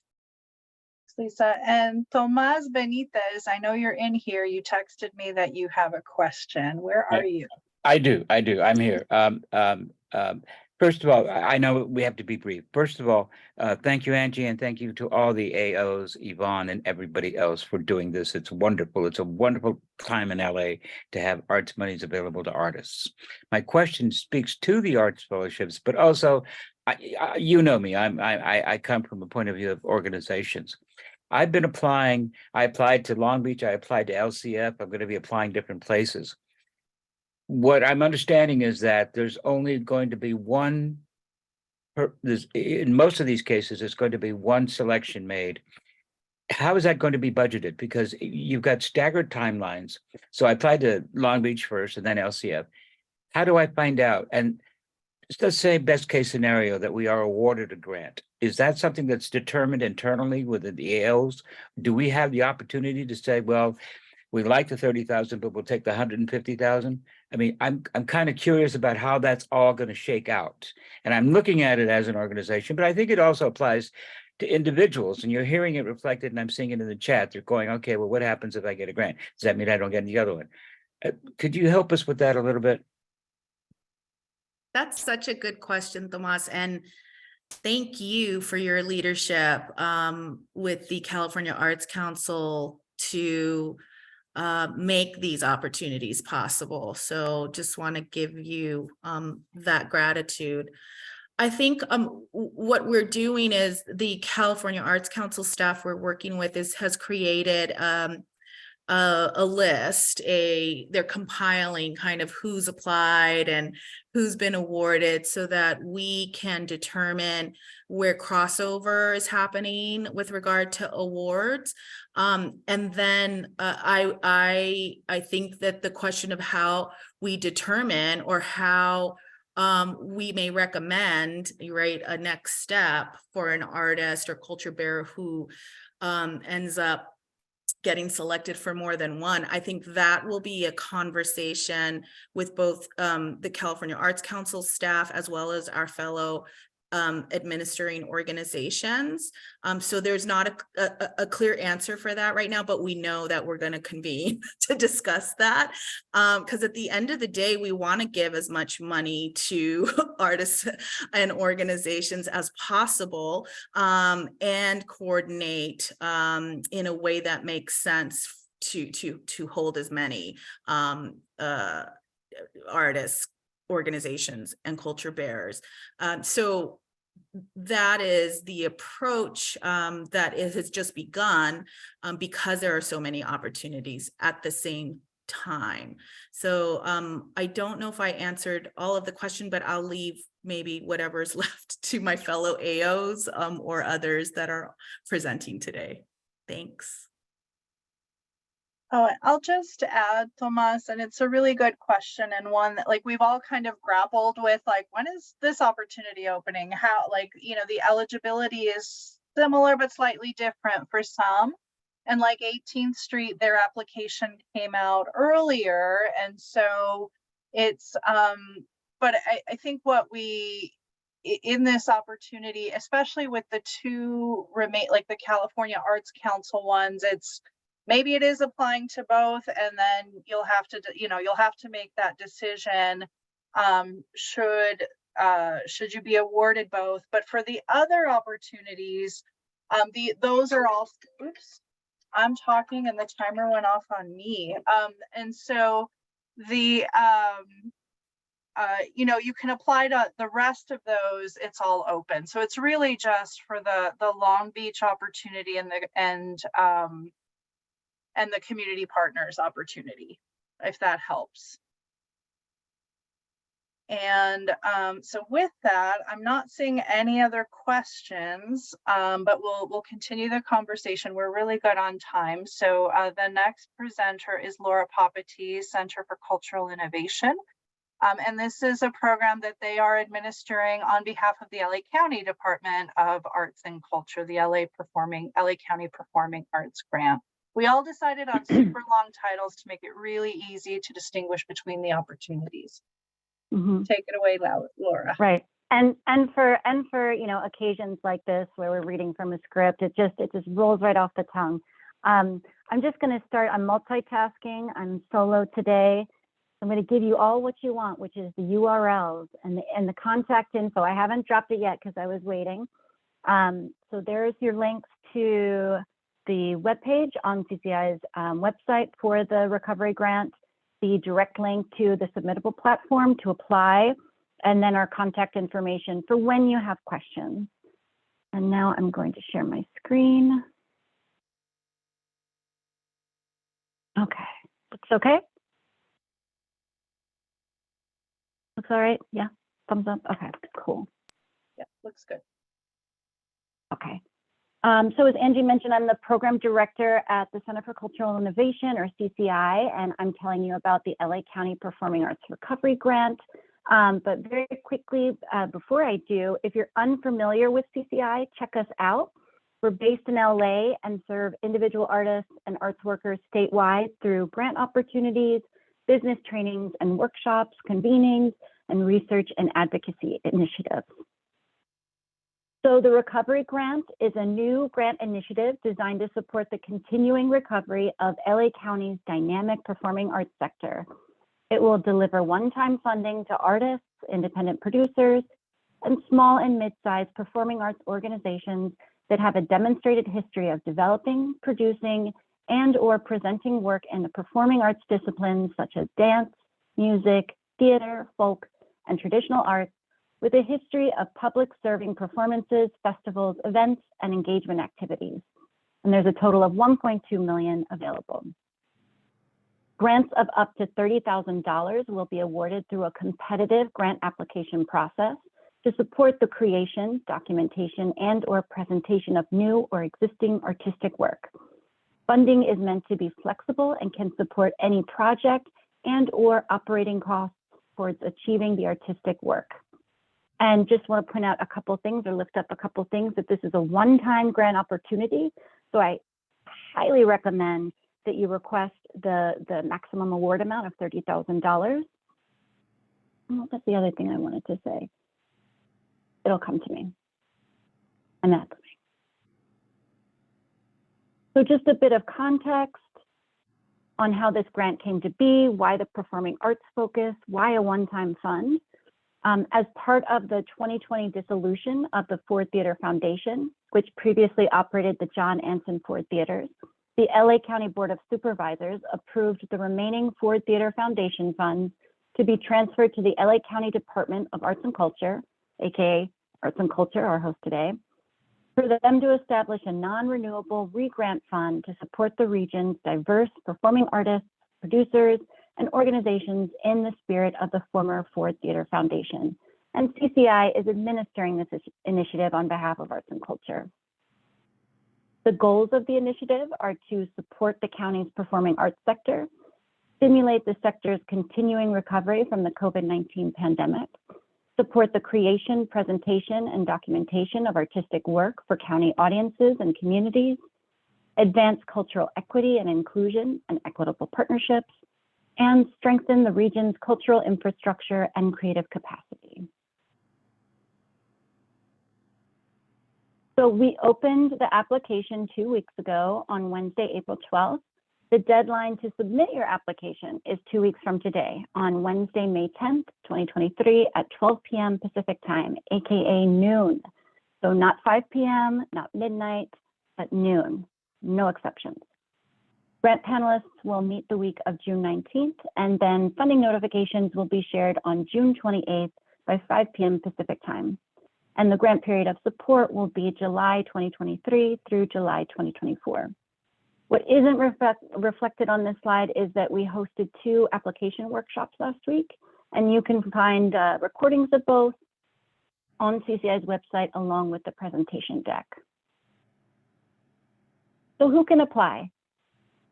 Lisa. And Tomas Benitez, I know you're in here. You texted me that you have a question. Where are you? I do. I'm here. First of all, I know we have to be brief. First of all, thank you, Angie, and thank you to all the AOs, Yvonne, and everybody else for doing this. It's wonderful. It's a wonderful time in LA to have arts monies available to artists. My question speaks to the arts fellowships, but also, you know me. I come from a point of view of organizations. I've been applying. I applied to Long Beach. I applied to LCF. I'm going to be applying different places. What I'm understanding is that there's only going to be one, in most of these cases, there's going to be one selection made. How is that going to be budgeted? Because you've got staggered timelines. So I applied to Long Beach first and then LCF. How do I find out? And let's say best case scenario that we are awarded a grant. Is that something that's determined internally within the AOs? Do we have the opportunity to say, well, we like the 30,000, but we'll take the 150,000? I mean, I'm kind of curious about how that's all going to shake out. And I'm looking at it as an organization, but I think it also applies to individuals. And you're hearing it reflected, and I'm seeing it in the chat. They're going, okay, well, what happens if I get a grant? Does that mean I don't get the other one? Could you help us with that a little bit? That's such a good question, Tomas. And thank you for your leadership with the California Arts Council to make these opportunities possible. So just want to give you that gratitude. I think what we're doing is the California Arts Council staff we're working with has created a list, they're compiling kind of who's applied and who's been awarded so that we can determine where crossover is happening with regard to awards. And then I think that the question of how we determine or how we may recommend, right, a next step for an artist or culture bearer who ends up getting selected for more than one. I think that will be a conversation with both the California Arts Council staff as well as our fellow administering organizations. So there's not a clear answer for that right now, but we know that we're going to convene to discuss that. Because at the end of the day, we want to give as much money to artists and organizations as possible and coordinate in a way that makes sense to hold as many artists, organizations, and culture bearers. So that is the approach that it has just begun because there are so many opportunities at the same time. So I don't know if I answered all of the question, but I'll leave maybe whatever's left to my fellow AOs or others that are presenting today. Thanks. Oh, I'll just add, Tomas, and it's a really good question and one that like we've all kind of grappled with, like, when is this opportunity opening? How, like, you know, the eligibility is similar but slightly different for some. And like 18th Street, their application came out earlier. And so it's, but I think what we, in this opportunity, especially with the two like the California Arts Council ones, it's, maybe it is applying to both, and then you'll have to, you know, you'll have to make that decision. Should you be awarded both? But for the other opportunities, those are all, oops, I'm talking and the timer went off on me. And so the, you know, you can apply to the rest of those, it's all open. So it's really just for the Long Beach opportunity and the community partners opportunity, if that helps. And so with that, I'm not seeing any other questions, but we'll continue the conversation. We're really good on time. So the next presenter is Laura Papati, Center for Cultural Innovation. And this is a program that they are administering on behalf of the LA County Department of Arts and Culture, the LA County Performing Arts Grant. We all decided on super long titles to make it really easy to distinguish between the opportunities. Take it away, Laura. Right. And for you know, occasions like this where we're reading from a script, it just rolls right off the tongue. I'm just going to start. I'm multitasking. I'm solo today. I'm going to give you all what you want, which is the URLs and the contact info. I haven't dropped it yet because I was waiting. So there's your links to the webpage on CCI's website for the recovery grant, the direct link to the submittable platform to apply, and then our contact information for when you have questions. And now I'm going to share my screen. Okay, looks okay? Looks all right, yeah, thumbs up, okay, cool. Yeah, looks good. Okay. So as Angie mentioned, I'm the program director at the Center for Cultural Innovation, or CCI, and I'm telling you about the LA County Performing Arts Recovery Grant. But very quickly, before I do, if you're unfamiliar with CCI, check us out. We're based in LA and serve individual artists and arts workers statewide through grant opportunities, business trainings and workshops, convenings, and research and advocacy initiatives. So the Recovery Grant is a new grant initiative designed to support the continuing recovery of LA County's dynamic performing arts sector. It will deliver one-time funding to artists, independent producers, and small and mid-sized performing arts organizations that have a demonstrated history of developing, producing, and/or presenting work in the performing arts disciplines such as dance, music, theater, folk, and traditional arts, with a history of public serving performances, festivals, events, and engagement activities. And there's a total of 1.2 million available. Grants of up to $30,000 will be awarded through a competitive grant application process to support the creation, documentation, and/or presentation of new or existing artistic work. Funding is meant to be flexible and can support any project and/or operating costs towards achieving the artistic work. And just want to point out a couple things or lift up a couple things that this is a one-time grant opportunity. So I highly recommend that you request the maximum award amount of $30,000. Oh, that's the other thing I wanted to say. It'll come to me. And that's me. So just a bit of context on how this grant came to be, why the performing arts focus, why a one-time fund. As part of the 2020 dissolution of the Ford Theater Foundation, which previously operated the John Anson Ford Theaters, the LA County Board of Supervisors approved the remaining Ford Theater Foundation funds to be transferred to the LA County Department of Arts and Culture, aka Arts and Culture, our host today, for them to establish a non-renewable re-grant fund to support the region's diverse performing artists, producers, and organizations in the spirit of the former Ford Theater Foundation. And CCI is administering this initiative on behalf of Arts and Culture. The goals of the initiative are to support the county's performing arts sector, stimulate the sector's continuing recovery from the COVID-19 pandemic, support the creation, presentation, and documentation of artistic work for county audiences and communities, advance cultural equity and inclusion and equitable partnerships, and strengthen the region's cultural infrastructure and creative capacity. So we opened the application 2 weeks ago on Wednesday, April 12th. The deadline to submit your application is 2 weeks from today on Wednesday, May 10th, 2023 at 12 p.m. Pacific time, AKA noon. So not 5 p.m., not midnight, but noon, no exceptions. Grant panelists will meet the week of June 19th, and then funding notifications will be shared on June 28th by 5 p.m. Pacific time. And the grant period of support will be July 2023 through July 2024. What isn't reflected on this slide is that we hosted 2 application workshops last week, and you can find recordings of both on CCI's website along with the presentation deck. So who can apply?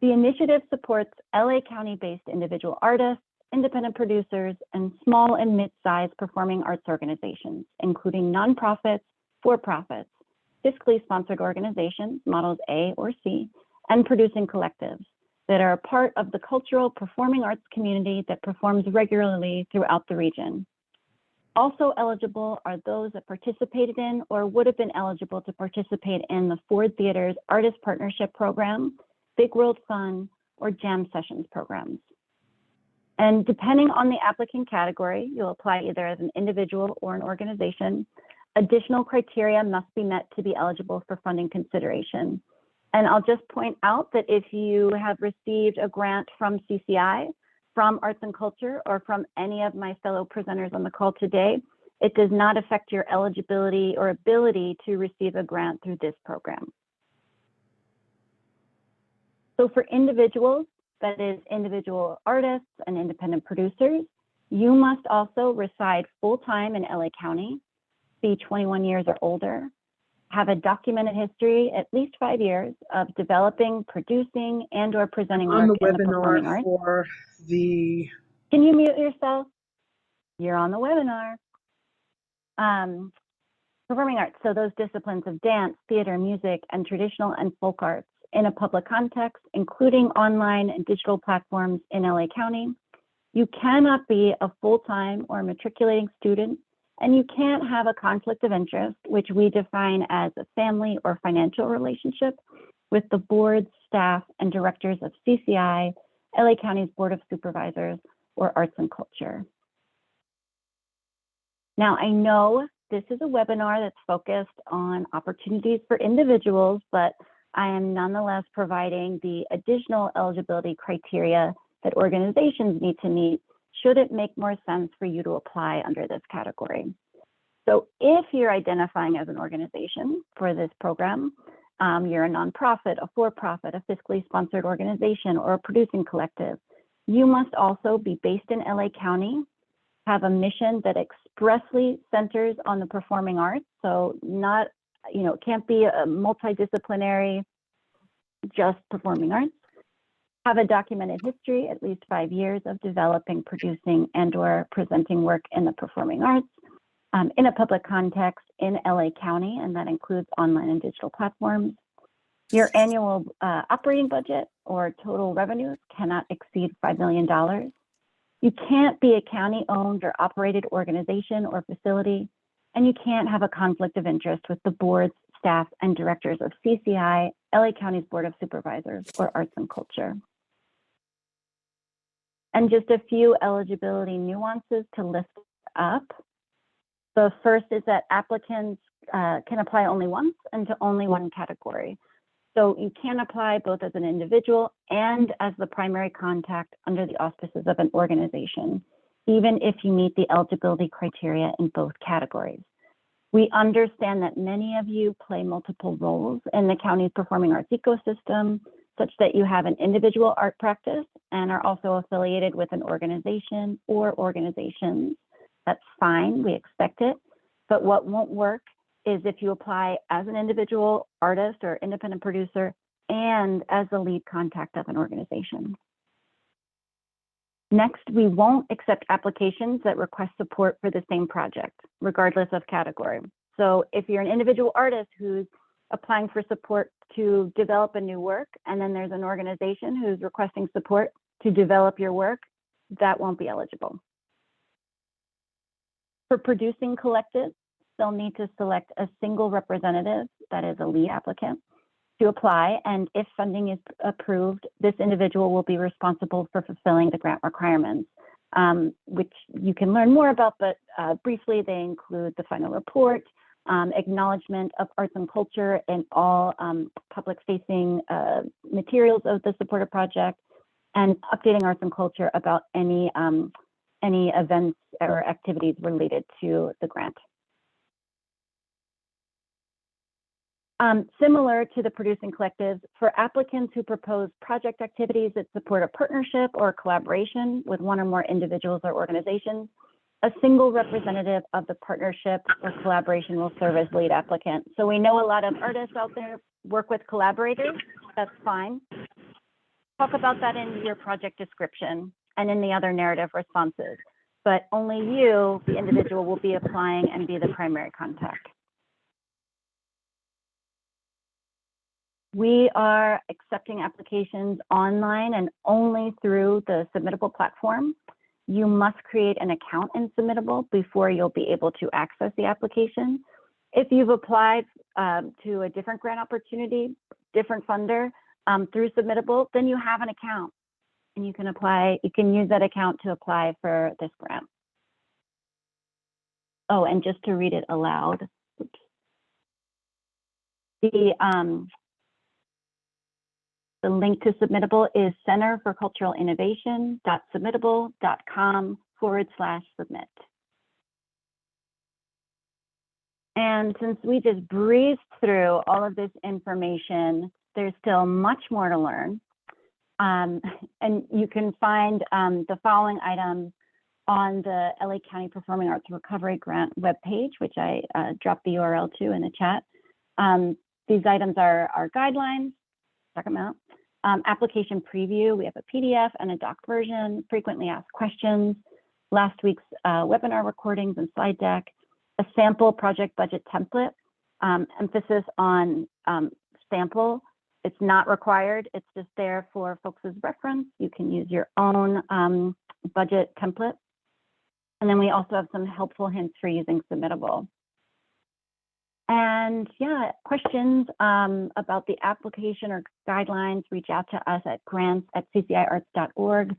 The initiative supports LA County-based individual artists, independent producers, and small and mid-sized performing arts organizations, including nonprofits, for-profits, fiscally sponsored organizations, models A or C, and producing collectives that are a part of the cultural performing arts community that performs regularly throughout the region. Also eligible are those that participated in or would have been eligible to participate in the Ford Theater's Artist Partnership Program, Big World Fun, or Jam Sessions programs. And depending on the applicant category, you'll apply either as an individual or an organization. Additional criteria must be met to be eligible for funding consideration. And I'll just point out that if you have received a grant from CCI, from Arts and Culture, or from any of my fellow presenters on the call today, it does not affect your eligibility or ability to receive a grant through this program. So for individuals, that is individual artists and independent producers, you must also reside full-time in LA County, be 21 years or older, have a documented history, at least 5 years, of developing, producing, and or presenting work in the performing arts. For the... Can you mute yourself? You're on the webinar. Performing arts, so those disciplines of dance, theater, music, and traditional and folk arts in a public context, including online and digital platforms in LA County. You cannot be a full-time or matriculating student, and you can't have a conflict of interest, which we define as a family or financial relationship with the board, staff, and directors of CCI, LA County's Board of Supervisors, or Arts and Culture. Now, I know this is a webinar that's focused on opportunities for individuals, but I am nonetheless providing the additional eligibility criteria that organizations need to meet should it make more sense for you to apply under this category. So if you're identifying as an organization for this program, you're a nonprofit, a for-profit, a fiscally sponsored organization, or a producing collective, you must also be based in LA County, have a mission that expressly centers on the performing arts. So not, it can't be a multidisciplinary, just performing arts. Have a documented history, at least 5 years of developing, producing, and/or presenting work in the performing arts in a public context in LA County, and that includes online and digital platforms. Your annual operating budget or total revenues cannot exceed $5 million. You can't be a county-owned or operated organization or facility, and you can't have a conflict of interest with the boards, staff, and directors of CCI, LA County's Board of Supervisors, or Arts and Culture. And just a few eligibility nuances to lift up. The first is that applicants can apply only once and to only one category. So you can apply both as an individual and as the primary contact under the auspices of an organization, even if you meet the eligibility criteria in both categories. We understand that many of you play multiple roles in the county's performing arts ecosystem, such that you have an individual art practice and are also affiliated with an organization or organizations. That's fine, we expect it. But what won't work is if you apply as an individual artist or independent producer and as the lead contact of an organization. Next, we won't accept applications that request support for the same project, regardless of category. So if you're an individual artist who's applying for support to develop a new work, and then there's an organization who's requesting support to develop your work, that won't be eligible. For producing collectives, they'll need to select a single representative, that is a lead applicant, to apply. And if funding is approved, this individual will be responsible for fulfilling the grant requirements, which you can learn more about, but briefly, they include the final report, acknowledgement of arts and culture in all public-facing materials of the supported project, and updating arts and culture about any events or activities related to the grant. Similar to the producing collectives, for applicants who propose project activities that support a partnership or collaboration with one or more individuals or organizations, a single representative of the partnership or collaboration will serve as lead applicant. So we know a lot of artists out there work with collaborators. That's fine. Talk about that in your project description and in the other narrative responses. But only you, the individual, will be applying and be the primary contact. We are accepting applications online and only through the Submittable platform. You must create an account in Submittable before you'll be able to access the application. If you've applied to a different grant opportunity, different funder through Submittable, then you have an account and you can apply. You can use that account to apply for this grant. Oh, and just to read it aloud, oops. The link to Submittable is centerforculturalinnovation.submittable.com/submit. And since we just breezed through all of this information, there's still much more to learn. And you can find the following items on the LA County Performing Arts Recovery Grant webpage, which I dropped the URL to in the chat. These items are our guidelines. Check them out. Application preview, we have a PDF and a doc version, frequently asked questions, last week's webinar recordings and slide deck, a sample project budget template, emphasis on sample. It's not required, it's just there for folks' reference. You can use your own budget template. And then we also have some helpful hints for using Submittable. And yeah, questions about the application or guidelines, reach out to us at grants@cciarts.org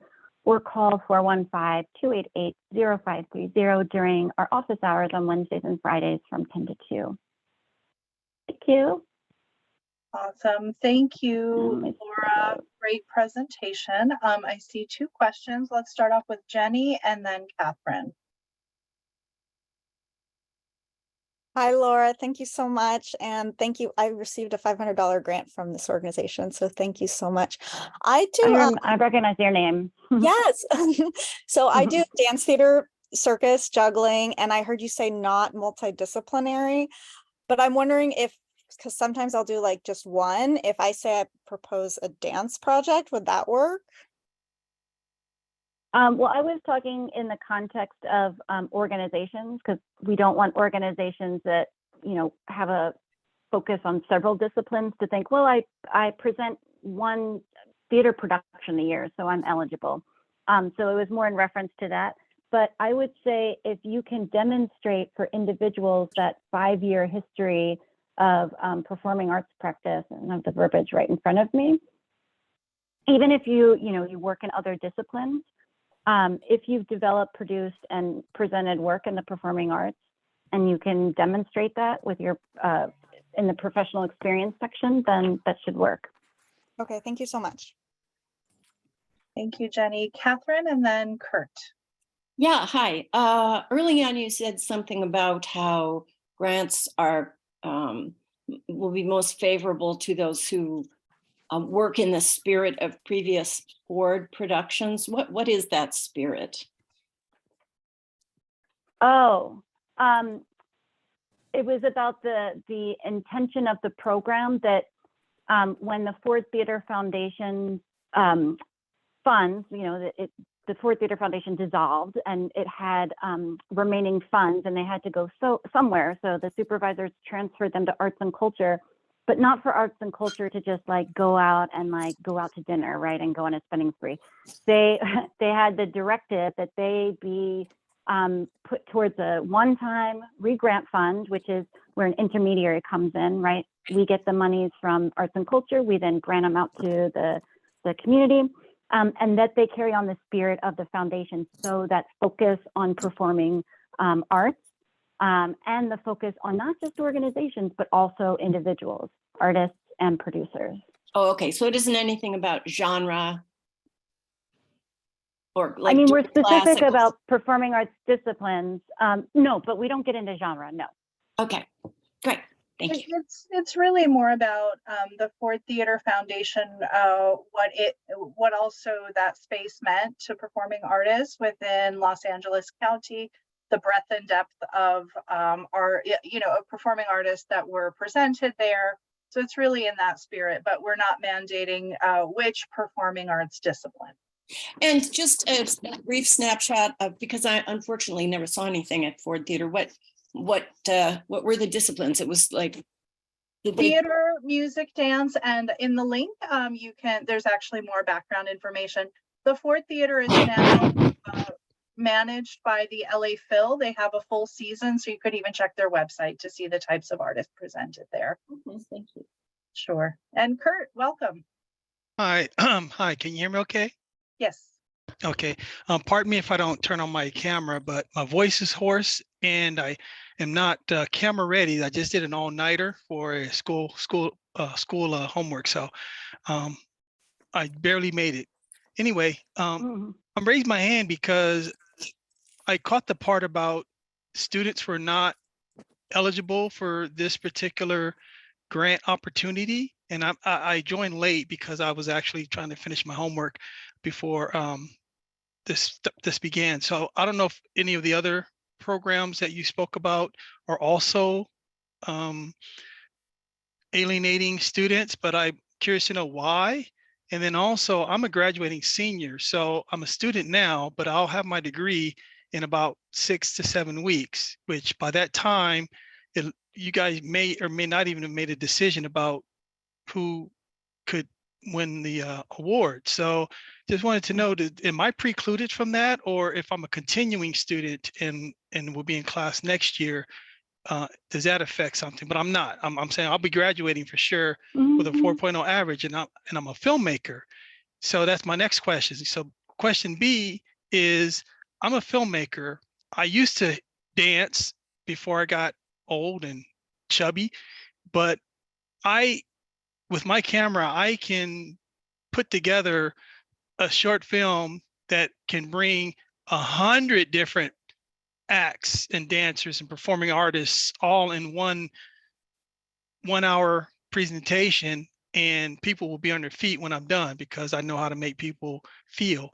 or call 415-288-0530 during our office hours on Wednesdays and Fridays from 10 to 2. Thank you. Awesome. Thank you, Laura. Great presentation. I see 2 questions. Let's start off with Jenny and then Catherine. Hi, Laura. Thank you so much. And thank you. I received a $500 grant from this organization. So thank you so much. I do. I recognize your name. Yes. So I do dance theater, circus, juggling, and I heard you say not multidisciplinary, but I'm wondering if, because sometimes I'll do like just one, if I say I propose a dance project, would that work? Well, I was talking in the context of organizations, because we don't want organizations that, you know, have a focus on several disciplines to think, well, I present one theater production a year, so I'm eligible. So it was more in reference to that. But I would say if you can demonstrate for individuals that 5-year history of performing arts practice, and I have the verbiage right in front of me, even if you work in other disciplines, if you've developed, produced, and presented work in the performing arts, and you can demonstrate that with your in the professional experience section, then that should work. Okay, thank you so much. Thank you, Jenny. Catherine, and then Kurt. Yeah, hi. Early on, you said something about how grants are will be most favorable to those who work in the spirit of previous Ford productions. What is that spirit? Oh, it was about the intention of the program that when the Ford Theater Foundation funds, the Ford Theater Foundation dissolved and it had remaining funds, and they had to go somewhere. So the supervisors transferred them to arts and culture, but not for arts and culture to just like go out to dinner, right, and go on a spending spree. They had the directive that they be put towards a one-time re-grant fund, which is where an intermediary comes in, right? We get the monies from arts and culture, we then grant them out to the community, and that they carry on the spirit of the foundation. So that focus on performing arts, and the focus on not just organizations, but also individuals, artists and producers. Oh, okay. So it isn't anything about genre or like. I mean, we're specific classical about performing arts disciplines. No, but we don't get into genre, no. Okay, great. Thank you. It's really more about the Ford Theater Foundation, what also that space meant to performing artists within Los Angeles County, the breadth and depth of performing artists that were presented there. So it's really in that spirit, but we're not mandating which performing arts discipline. And just a brief snapshot of, because I unfortunately never saw anything at Ford Theater. What were the disciplines? It was like theater, music, dance, and in the link, there's actually more background information. The Ford Theater is now managed by the LA Phil. They have a full season, so you could even check their website to see the types of artists presented there. Okay, thank you. Sure. And Kurt, welcome. Hi, hi, can you hear me okay? Yes. Okay, pardon me if I don't turn on my camera, but my voice is hoarse and I am not camera ready. I just did an all-nighter for a school homework, so I barely made it. Anyway, I'm raising my hand because I caught the part about students were not eligible for this particular grant opportunity, and I joined late because I was actually trying to finish my homework before this began. So I don't know if any of the other programs that you spoke about are also alienating students, but I'm curious to know why. And then also, I'm a graduating senior, so I'm a student now, but I'll have my degree in about 6 to 7 weeks, which by that time, you guys may or may not even have made a decision about who could win the award. So just wanted to know, am I precluded from that? Or if I'm a continuing student and will be in class next year, does that affect something? But I'm not. I'm saying I'll be graduating for sure with a 4.0 average, and I'm a filmmaker. So that's my next question. So question B is, I'm a filmmaker. I used to dance before I got old and chubby, but with my camera, I can put together a short film that can bring 100 different acts and dancers and performing artists all in one 1 hour presentation, and people will be on their feet when I'm done because I know how to make people feel.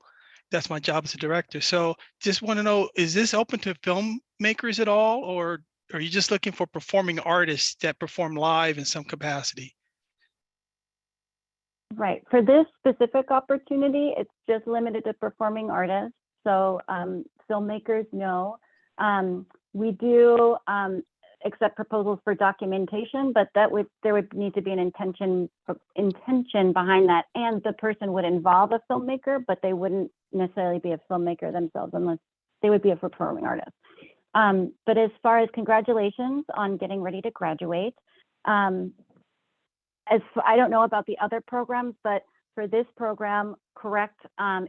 That's my job as a director. So just want to know, is this open to filmmakers at all, or are you just looking for performing artists that perform live in some capacity? Right. For this specific opportunity, it's just limited to performing artists. So filmmakers, no. We do accept proposals for documentation, but there would need to be an intention behind that, and the person would involve a filmmaker, but they wouldn't necessarily be a filmmaker themselves unless they would be a performing artist. But as far as congratulations on getting ready to graduate, I don't know about the other programs, but for this program, correct,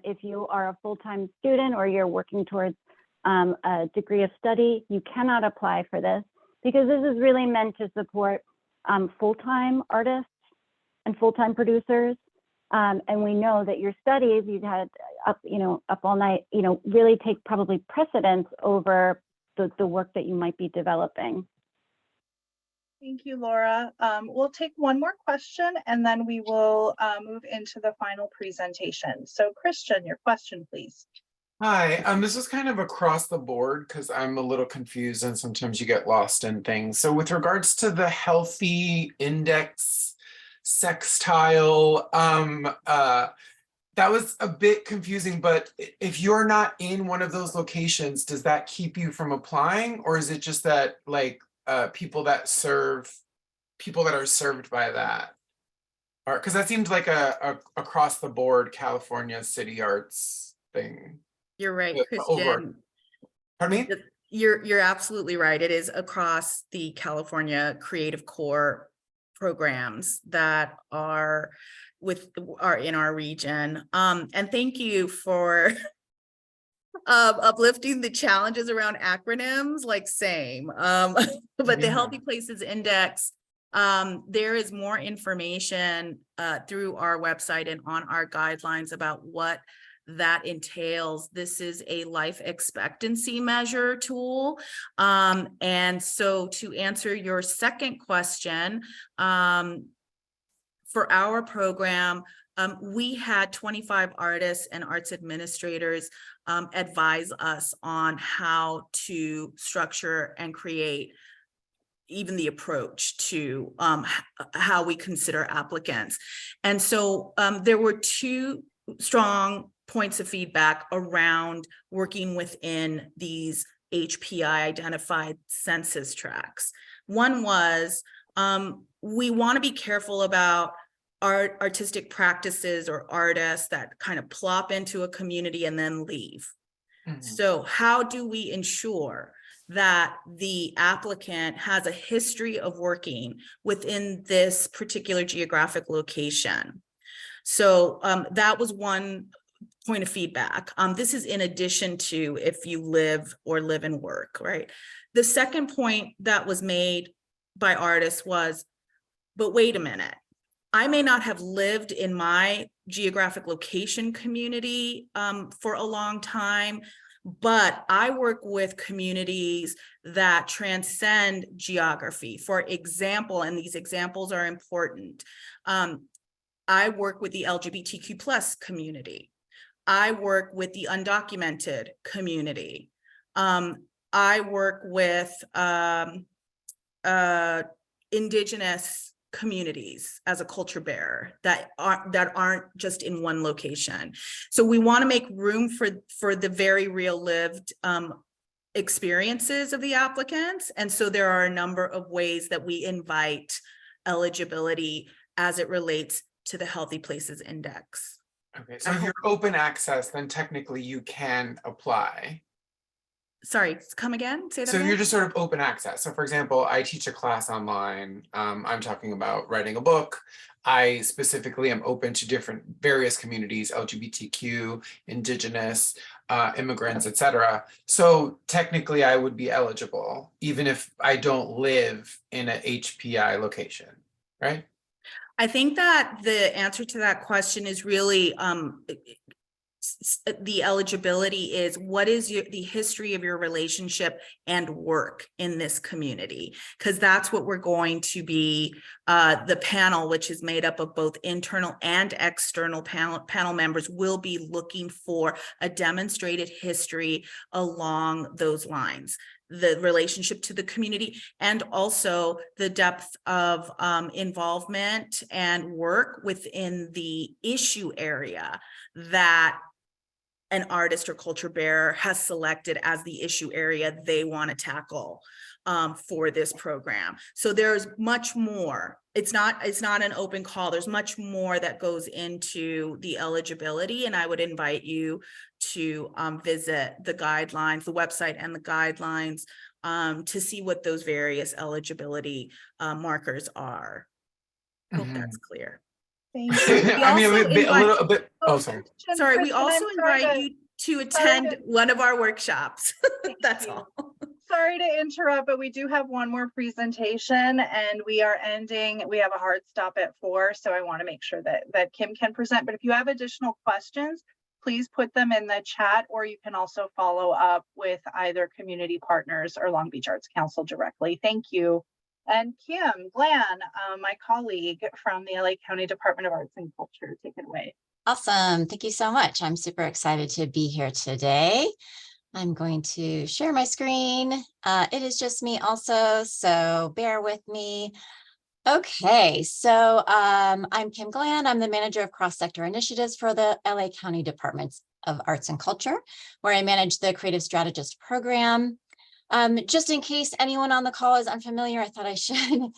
if you are a full-time student or you're working towards a degree of study, you cannot apply for this because this is really meant to support full-time artists and full-time producers. And we know that your studies, you've had up all night, really take probably precedence over the work that you might be developing. Thank you, Laura. We'll take one more question and then we will move into the final presentation. So Christian, your question, please. Hi, this is kind of across the board because I'm a little confused and sometimes you get lost in things. So with regards to the healthy index sextile, that was a bit confusing, but if you're not in one of those locations, does that keep you from applying? Or is it just that like people that are served by that? Or because that seemed like a across the board California city arts thing. You're right, Over. Christian. Pardon me? You're absolutely right. It is across the California Creative Core programs that are in our region. And thank you for uplifting the challenges around acronyms, like same. But the Healthy Places Index, there is more information through our website and on our guidelines about what that entails. This is a life expectancy measure tool. And so to answer your second question, for our program, we had 25 artists and arts administrators advise us on how to structure and create even the approach to how we consider applicants. And so there were two strong points of feedback around working within these HPI identified census tracts. One was we want to be careful about artistic practices or artists that kind of plop into a community and then leave. Mm-hmm. So how do we ensure that the applicant has a history of working within this particular geographic location? So that was one point of feedback. This is in addition to if you live and work, right? The second point that was made by artists was, but wait a minute, I may not have lived in my geographic location community for a long time, but I work with communities that transcend geography. For example, and these examples are important, I work with the LGBTQ plus community. I work with the undocumented community. I work with indigenous communities as a culture bearer that aren't just in one location. So we want to make room for the very real lived experiences of the applicants. And so there are a number of ways that we invite eligibility as it relates to the Healthy Places Index. Okay, so if you're open access, then technically you can apply. Sorry, come again? Say that So again? you're just sort of open access. So for example, I teach a class online. I'm talking about writing a book. I specifically am open to various communities, LGBTQ, indigenous, immigrants, etc. So technically I would be eligible, even if I don't live in a HPI location, right? I think that the answer to that question is really the eligibility is, what is the history of your relationship and work in this community? Because that's what we're going to be, the panel, which is made up of both internal and external panel members, will be looking for a demonstrated history along those lines, the relationship to the community, and also the depth of involvement and work within the issue area that an artist or culture bearer has selected as the issue area they want to tackle for this program. So there's much more. It's not an open call. There's much more that goes into the eligibility, and I would invite you to visit the guidelines, the website and the guidelines, to see what those various eligibility markers are. Hope that's clear. Thank you. I mean, a little bit. Oh, sorry. Sorry, we Kristen, also I'm sorry invite to- you to attend to- one of our workshops. That's you. all. Sorry to interrupt, but we do have one more presentation and we are ending. We have a hard stop at 4, so I want to make sure that Kim can present. But if you have additional questions, please put them in the chat, or you can also follow up with either community partners or Long Beach Arts Council directly. Thank you. And Kim Glan, my colleague from the LA County Department of Arts and Culture, take it away. Awesome. Thank you so much. I'm super excited to be here today. I'm going to share my screen. It is just me also, so bear with me. Okay, so I'm Kim Glan. I'm the manager of cross-sector initiatives for the LA County Departments of Arts and Culture, where I manage the Creative Strategist program. Just in case anyone on the call is unfamiliar, I thought I should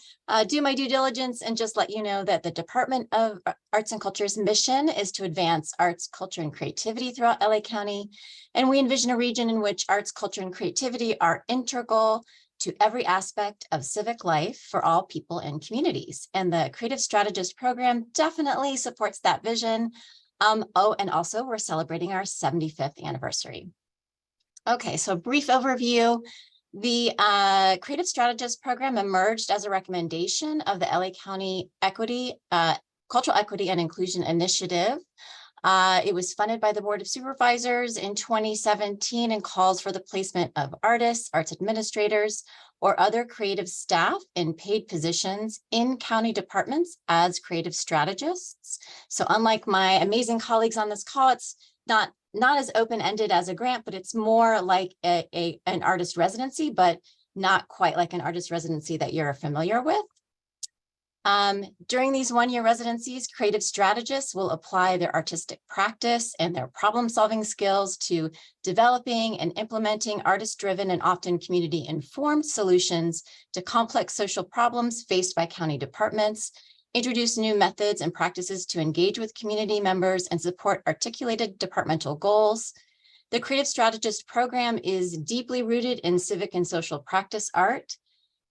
do my due diligence and just let you know that the Department of Arts and Culture's mission is to advance arts, culture, and creativity throughout LA County. And we envision a region in which arts, culture, and creativity are integral to every aspect of civic life for all people and communities. And the Creative Strategist program definitely supports that vision. Oh, and also we're celebrating our 75th anniversary. Okay, so a brief overview. The Creative Strategist program emerged as a recommendation of the LA County Cultural Equity and Inclusion Initiative. It was funded by the Board of Supervisors in 2017 and calls for the placement of artists, arts administrators, or other creative staff in paid positions in county departments as creative strategists. So unlike my amazing colleagues on this call, it's not as open-ended as a grant, but it's more like an artist residency, but not quite like an artist residency that you're familiar with. During these one-year residencies, creative strategists will apply their artistic practice and their problem-solving skills to developing and implementing artist-driven and often community-informed solutions to complex social problems faced by county departments, introduce new methods and practices to engage with community members and support articulated departmental goals. The Creative Strategist program is deeply rooted in civic and social practice art.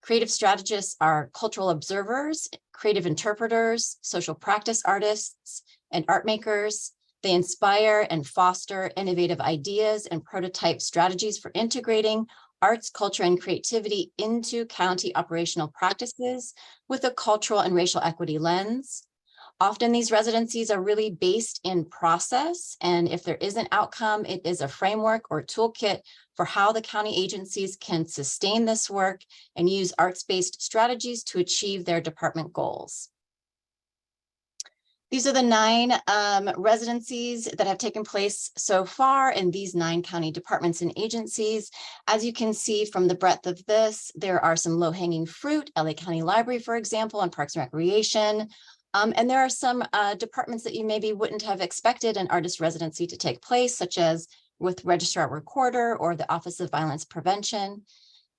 Creative strategists are cultural observers, creative interpreters, social practice artists, and art makers. They inspire and foster innovative ideas and prototype strategies for integrating arts, culture, and creativity into county operational practices with a cultural and racial equity lens. Often these residencies are really based in process, and if there is an outcome, it is a framework or toolkit for how the county agencies can sustain this work and use arts-based strategies to achieve their department goals. These are the 9 residencies that have taken place so far in these 9 county departments and agencies. As you can see from the breadth of this, there are some low-hanging fruit, LA County Library, for example, and Parks and Recreation. And there are some departments that you maybe wouldn't have expected an artist residency to take place, such as with Registrar Recorder or the Office of Violence Prevention.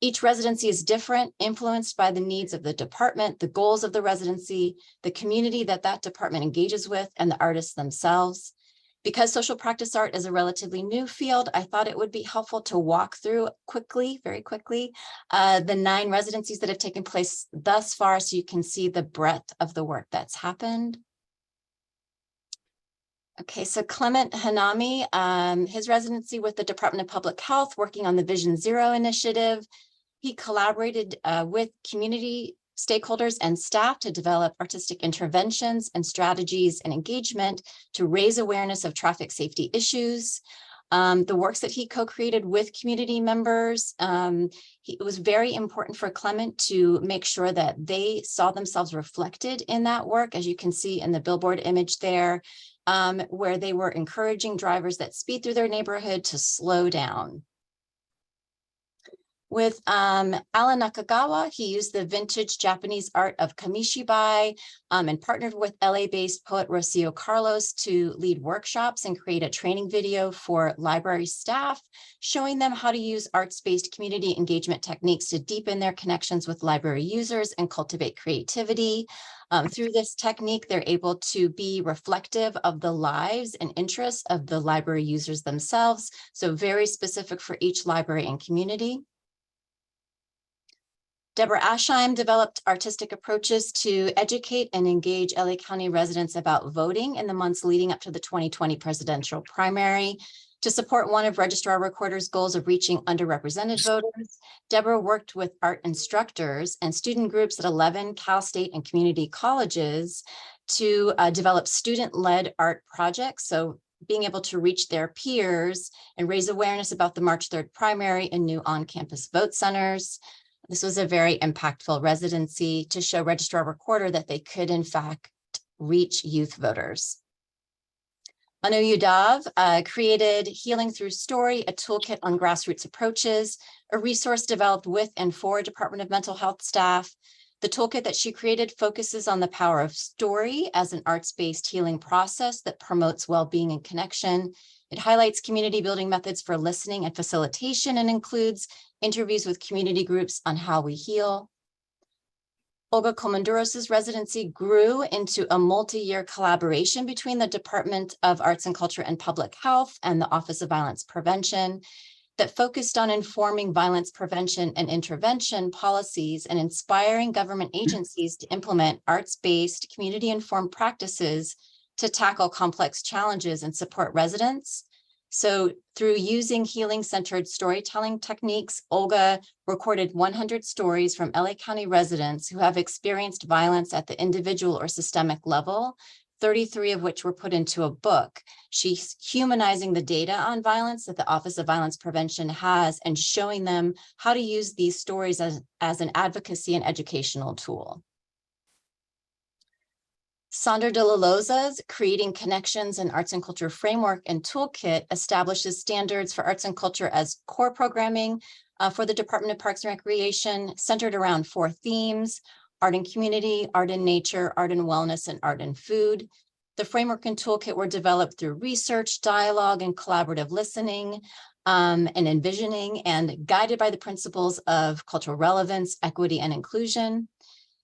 Each residency is different, influenced by the needs of the department, the goals of the residency, the community that that department engages with, and the artists themselves. Because social practice art is a relatively new field, I thought it would be helpful to walk through quickly, very quickly, the 9 residencies that have taken place thus far so you can see the breadth of the work that's happened. Okay, so Clement Hanami, his residency with the Department of Public Health, working on the Vision Zero initiative. He collaborated with community stakeholders and staff to develop artistic interventions and strategies and engagement to raise awareness of traffic safety issues. The works that he co-created with community members, it was very important for Clement to make sure that they saw themselves reflected in that work, as you can see in the billboard image there, where they were encouraging drivers that speed through their neighborhood to slow down. With Alan Nakagawa, he used the vintage Japanese art of kamishibai and partnered with LA-based poet Rocio Carlos to lead workshops and create a training video for library staff, showing them how to use arts-based community engagement techniques to deepen their connections with library users and cultivate creativity. Through this technique, they're able to be reflective of the lives and interests of the library users themselves, so very specific for each library and community. Deborah Aschheim developed artistic approaches to educate and engage LA County residents about voting in the months leading up to the 2020 presidential primary. To support one of Registrar Recorder's goals of reaching underrepresented voters, Deborah worked with art instructors and student groups at 11 Cal State and community colleges to develop student-led art projects. So being able to reach their peers and raise awareness about the March 3rd primary and new on-campus vote centers. This was a very impactful residency to show Registrar Recorder that they could, in fact, reach youth voters. Anu Yudav created Healing Through Story, a toolkit on grassroots approaches, a resource developed with and for Department of Mental Health staff. The toolkit that she created focuses on the power of story as an arts-based healing process that promotes well-being and connection. It highlights community building methods for listening and facilitation and includes interviews with community groups on how we heal. Olga Komandouros' residency grew into a multi-year collaboration between the Department of Arts and Culture and Public Health and the Office of Violence Prevention that focused on informing violence prevention and intervention policies and inspiring government agencies to implement arts-based, community-informed practices to tackle complex challenges and support residents. So through using healing-centered storytelling techniques, Olga recorded 100 stories from LA County residents who have experienced violence at the individual or systemic level, 33 of which were put into a book. She's humanizing the data on violence that the Office of Violence Prevention has and showing them how to use these stories as an advocacy and educational tool. Sandra de la Loza's Creating Connections in Arts and Culture Framework and Toolkit establishes standards for arts and culture as core programming for the Department of Parks and Recreation, centered around 4 themes: art and community, art and nature, art and wellness, and art and food. The framework and toolkit were developed through research, dialogue, and collaborative listening and envisioning, and guided by the principles of cultural relevance, equity, and inclusion.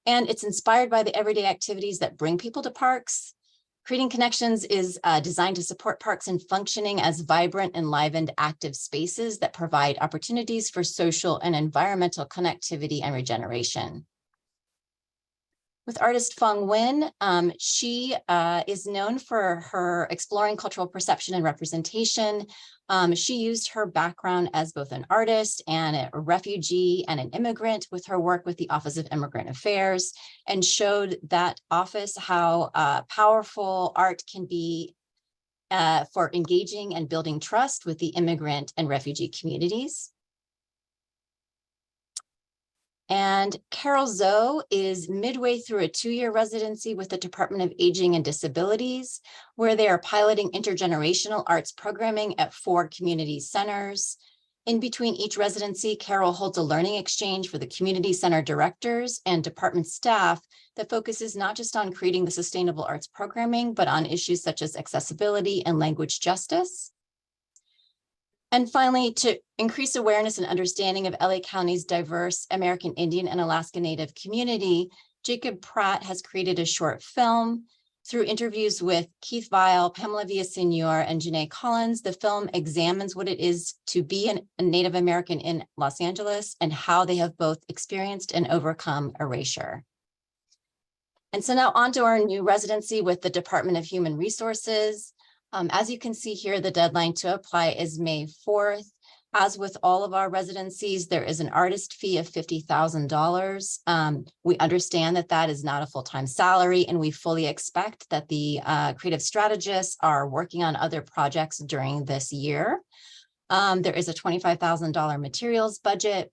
And it's inspired by the everyday activities that bring people to parks. Creating Connections is designed to support parks in functioning as vibrant, enlivened, active spaces that provide opportunities for social and environmental connectivity and regeneration. With artist Feng Win, she is known for her exploring cultural perception and representation. She used her background as both an artist and a refugee and an immigrant with her work with the Office of Immigrant Affairs, and showed that office how powerful art can be for engaging and building trust with the immigrant and refugee communities. And Carol Zoe is midway through a 2-year residency with the Department of Aging and Disabilities, where they are piloting intergenerational arts programming at 4 community centers. In between each residency, Carol holds a learning exchange for the community center directors and department staff that focuses not just on creating the sustainable arts programming, but on issues such as accessibility and language justice. And finally, to increase awareness and understanding of LA County's diverse American Indian and Alaska Native community, Jacob Pratt has created a short film. Through interviews with Keith Vile, Pamela Villasenor, and Janae Collins, the film examines what it is to be a Native American in Los Angeles and how they have both experienced and overcome erasure. And so now on to our new residency with the Department of Human Resources. As you can see here, the deadline to apply is May 4th. As with all of our residencies, there is an artist fee of $50,000. We understand that that is not a full-time salary, and we fully expect that the creative strategists are working on other projects during this year. There is a $25,000 materials budget,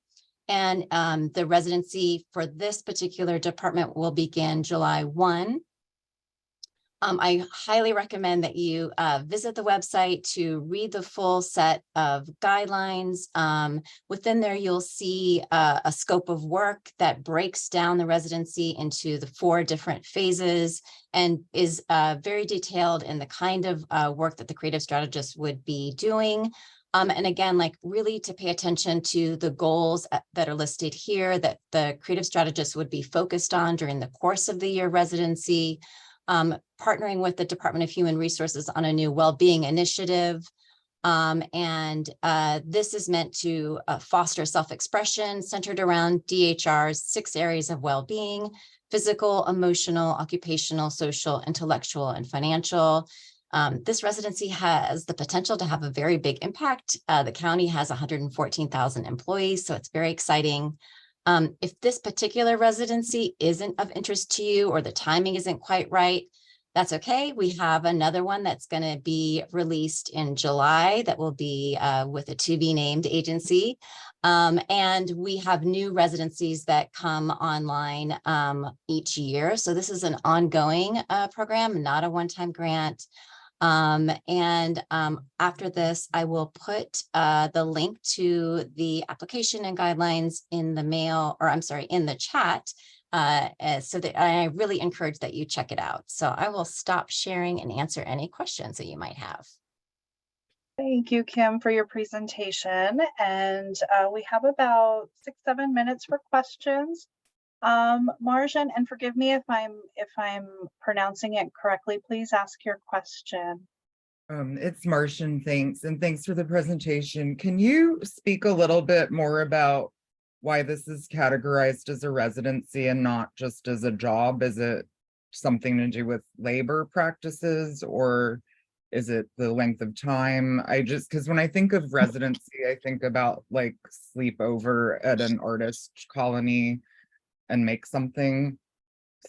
and the residency for this particular department will begin July 1. I highly recommend that you visit the website to read the full set of guidelines. Within there, you'll see a scope of work that breaks down the residency into the 4 different phases and is very detailed in the kind of work that the creative strategist would be doing. And again, like really to pay attention to the goals that are listed here that the creative strategist would be focused on during the course of the year residency. Partnering with the Department of Human Resources on a new well-being initiative. This is meant to foster self-expression centered around DHR's 6 areas of well-being: physical, emotional, occupational, social, intellectual, and financial. This residency has the potential to have a very big impact. The county has 114,000 employees, so it's very exciting. If this particular residency isn't of interest to you or the timing isn't quite right, that's okay. We have another one that's going to be released in July that will be with a to-be-named agency. And we have new residencies that come online each year. So this is an ongoing program, not a one-time grant. After this, I will put the link to the application and guidelines in the mail, or I'm sorry, in the chat, so that I really encourage that you check it out. So I will stop sharing and answer any questions that you might have. Thank you, Kim, for your presentation. And we have about 6-7 minutes for questions. Marjan, and forgive me if I'm pronouncing it correctly, please ask your question. It's Martian, thanks, and thanks for the presentation. Can you speak a little bit more about why this is categorized as a residency and not just as a job? Is it something to do with labor practices, or is it the length of time? Because when I think of residency, I think about like sleep over at an artist colony and make something.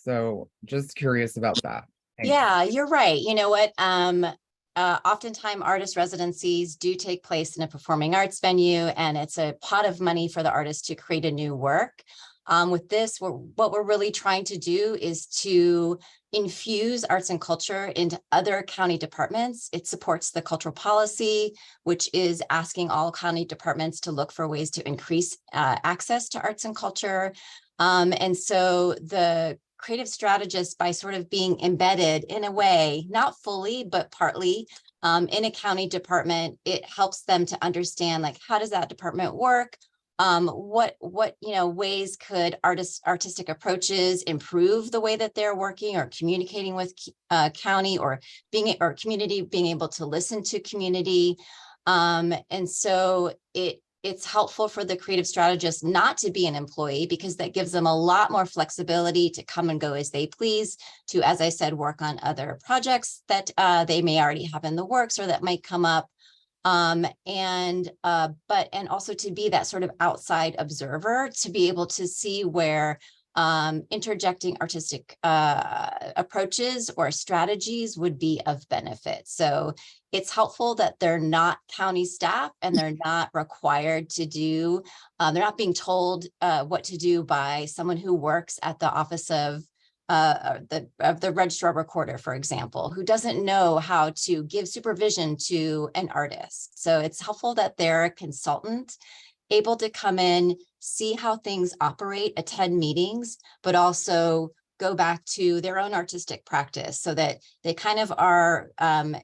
So just curious about that. Thanks. Yeah, you're right. You know what? Oftentimes artist residencies do take place in a performing arts venue, and it's a pot of money for the artist to create a new work. With this, what we're really trying to do is to infuse arts and culture into other county departments. It supports the cultural policy, which is asking all county departments to look for ways to increase access to arts and culture. And so the creative strategist, by sort of being embedded in a way, not fully, but partly in a county department, it helps them to understand, like, how does that department work? What ways could artistic approaches improve the way that they're working or communicating with county or community, being able to listen to community. And so it's helpful for the creative strategist not to be an employee, because that gives them a lot more flexibility to come and go as they please, to, as I said, work on other projects that they may already have in the works or that might come up. And also to be that sort of outside observer, to be able to see where interjecting artistic approaches or strategies would be of benefit. So it's helpful that they're not county staff and they're not required to do, they're not being told what to do by someone who works at the office of the registrar recorder, for example, who doesn't know how to give supervision to an artist. So it's helpful that they're a consultant, able to come in, see how things operate, attend meetings, but also go back to their own artistic practice, so that they kind of are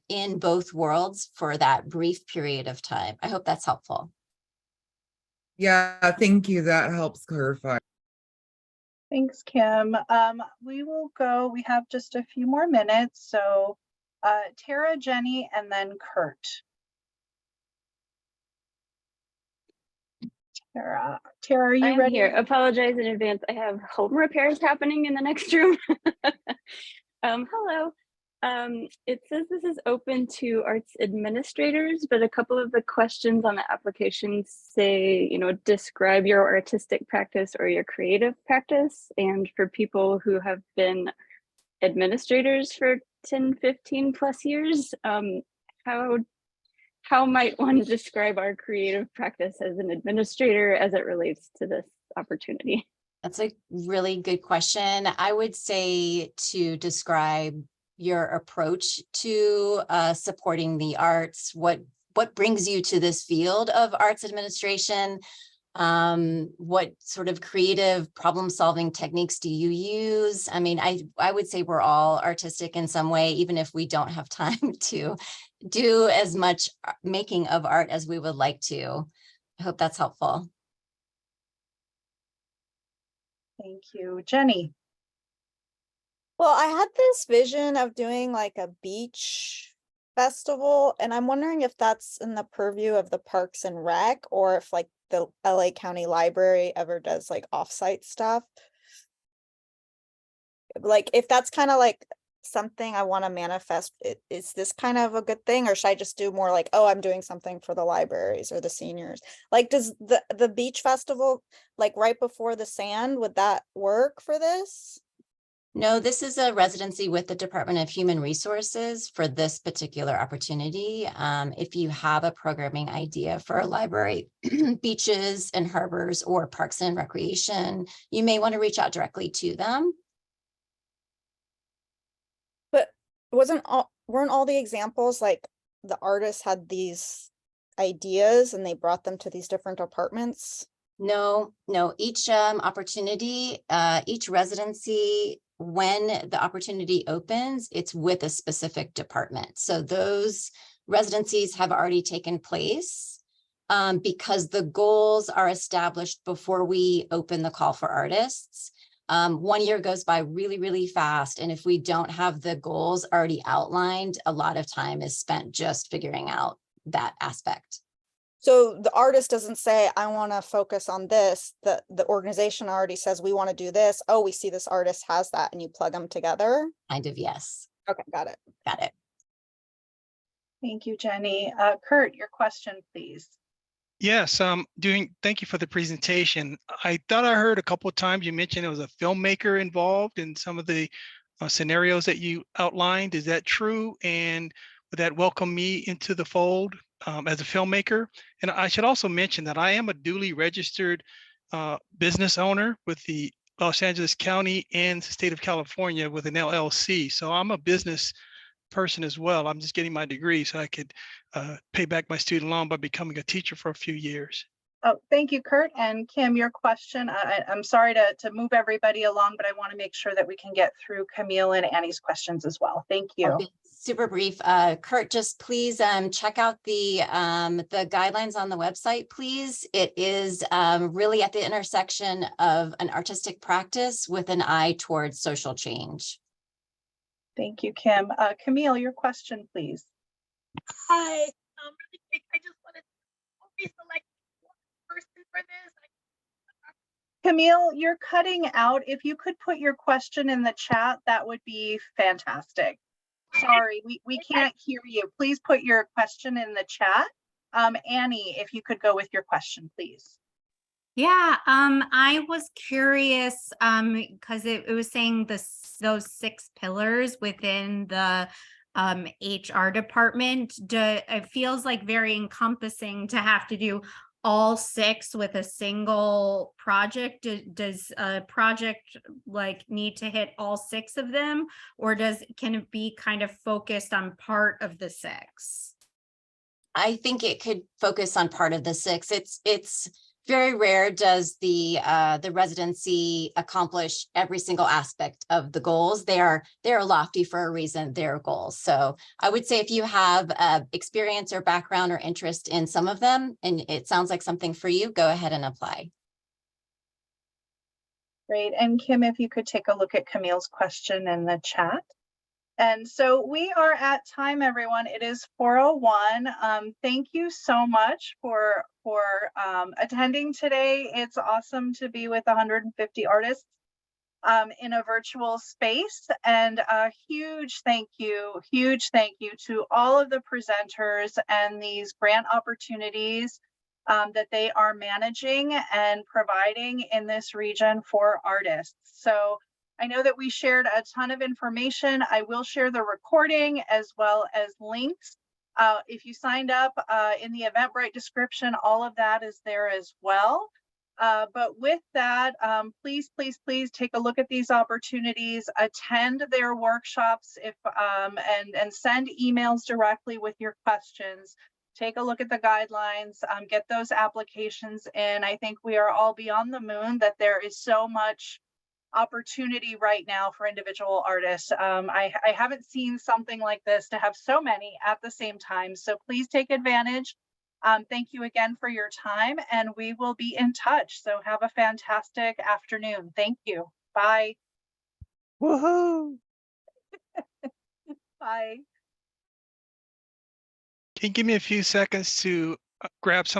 in both worlds for that brief period of time. I hope that's helpful. Yeah, thank you. That helps clarify. Thanks, Kim. We will go, we have just a few more minutes. So Tara, Jenny, and then Kurt. Tara, are you ready? Here. Apologize in advance. I have home repairs happening in the next room. Hello. It says this is open to arts administrators, but a couple of the questions on the application say, describe your artistic practice or your creative practice. And for people who have been administrators for 10, 15 plus years, how might one describe our creative practice as an administrator as it relates to this opportunity? That's a really good question. I would say to describe your approach to supporting the arts, what brings you to this field of arts administration? What sort of creative problem-solving techniques do you use? I mean, I would say we're all artistic in some way, even if we don't have time to do as much making of art as we would like to. I hope that's helpful. Thank you. Jenny. Well, I had this vision of doing like a beach festival, and I'm wondering if that's in the purview of the Parks and Rec, or if like the LA County Library ever does like offsite stuff. Like if that's kind of like something I want to manifest, is this kind of a good thing, or should I just do more like, oh, I'm doing something for the libraries or the seniors? Like, does the beach festival, like right before the sand, would that work for this? No, this is a residency with the Department of Human Resources for this particular opportunity. If you have a programming idea for a library, beaches and harbors, or parks and recreation, you may want to reach out directly to them. But weren't all the examples like the artists had these ideas and they brought them to these different departments? No, each opportunity, each residency, when the opportunity opens, it's with a specific department. So those residencies have already taken place because the goals are established before we open the call for artists. 1 year goes by really, really fast. And if we don't have the goals already outlined, a lot of time is spent just figuring out that aspect. So the artist doesn't say, I want to focus on this. The organization already says, we want to do this. Oh, we see this artist has that, and you plug them together? Kind of, yes. Okay, got it. Got it. Thank you, Jenny. Kurt, your question, please. Yes, thank you for the presentation. I thought I heard a couple of times you mentioned there was a filmmaker involved in some of the scenarios that you outlined. Is that true? And would that welcome me into the fold as a filmmaker? And I should also mention that I am a duly registered business owner with the Los Angeles County and the state of California with an LLC. So I'm a business person as well. I'm just getting my degree so I could pay back my student loan by becoming a teacher for a few years. Oh, thank you, Kurt. And Kim, your question, I'm sorry to move everybody along, but I want to make sure that we can get through Camille and Annie's questions as well. Thank you. Okay, super brief. Kurt, just please check out the guidelines on the website, please. It is really at the intersection of an artistic practice with an eye towards social change. Thank you, Kim. Camille, your question, please. Hi, really quick, I just wanted to select one person for this. Camille, you're cutting out. If you could put your question in the chat, that would be fantastic. Sorry, we can't hear you. Please put your question in the chat. Annie, if you could go with your question, please. Yeah, I was curious because it was saying those 6 pillars within the HR department. It feels like very encompassing to have to do all 6 with a single project. Does a project like need to hit all 6 of them, or can it be kind of focused on part of the 6? I think it could focus on part of the 6. It's very rare does the residency accomplish every single aspect of the goals. They're lofty for a reason, they're goals. So I would say if you have experience or background or interest in some of them, and it sounds like something for you, go ahead and apply. Great. And Kim, if you could take a look at Camille's question in the chat. And so we are at time, everyone. It is 4:01. Thank you so much for attending today. It's awesome to be with 150 artists in a virtual space. And a huge thank you to all of the presenters and these grant opportunities that they are managing and providing in this region for artists. So I know that we shared a ton of information. I will share the recording as well as links. If you signed up in the Eventbrite description, all of that is there as well. But with that, please take a look at these opportunities, attend their workshops if and send emails directly with your questions. Take a look at the guidelines, get those applications in. I think we are all beyond the moon that there is so much opportunity right now for individual artists. I haven't seen something like this to have so many at the same time. So please take advantage. Thank you again for your time, and we will be in touch. So have a fantastic afternoon. Thank you. Bye. Woohoo! Bye. Can you give me a few seconds to grab some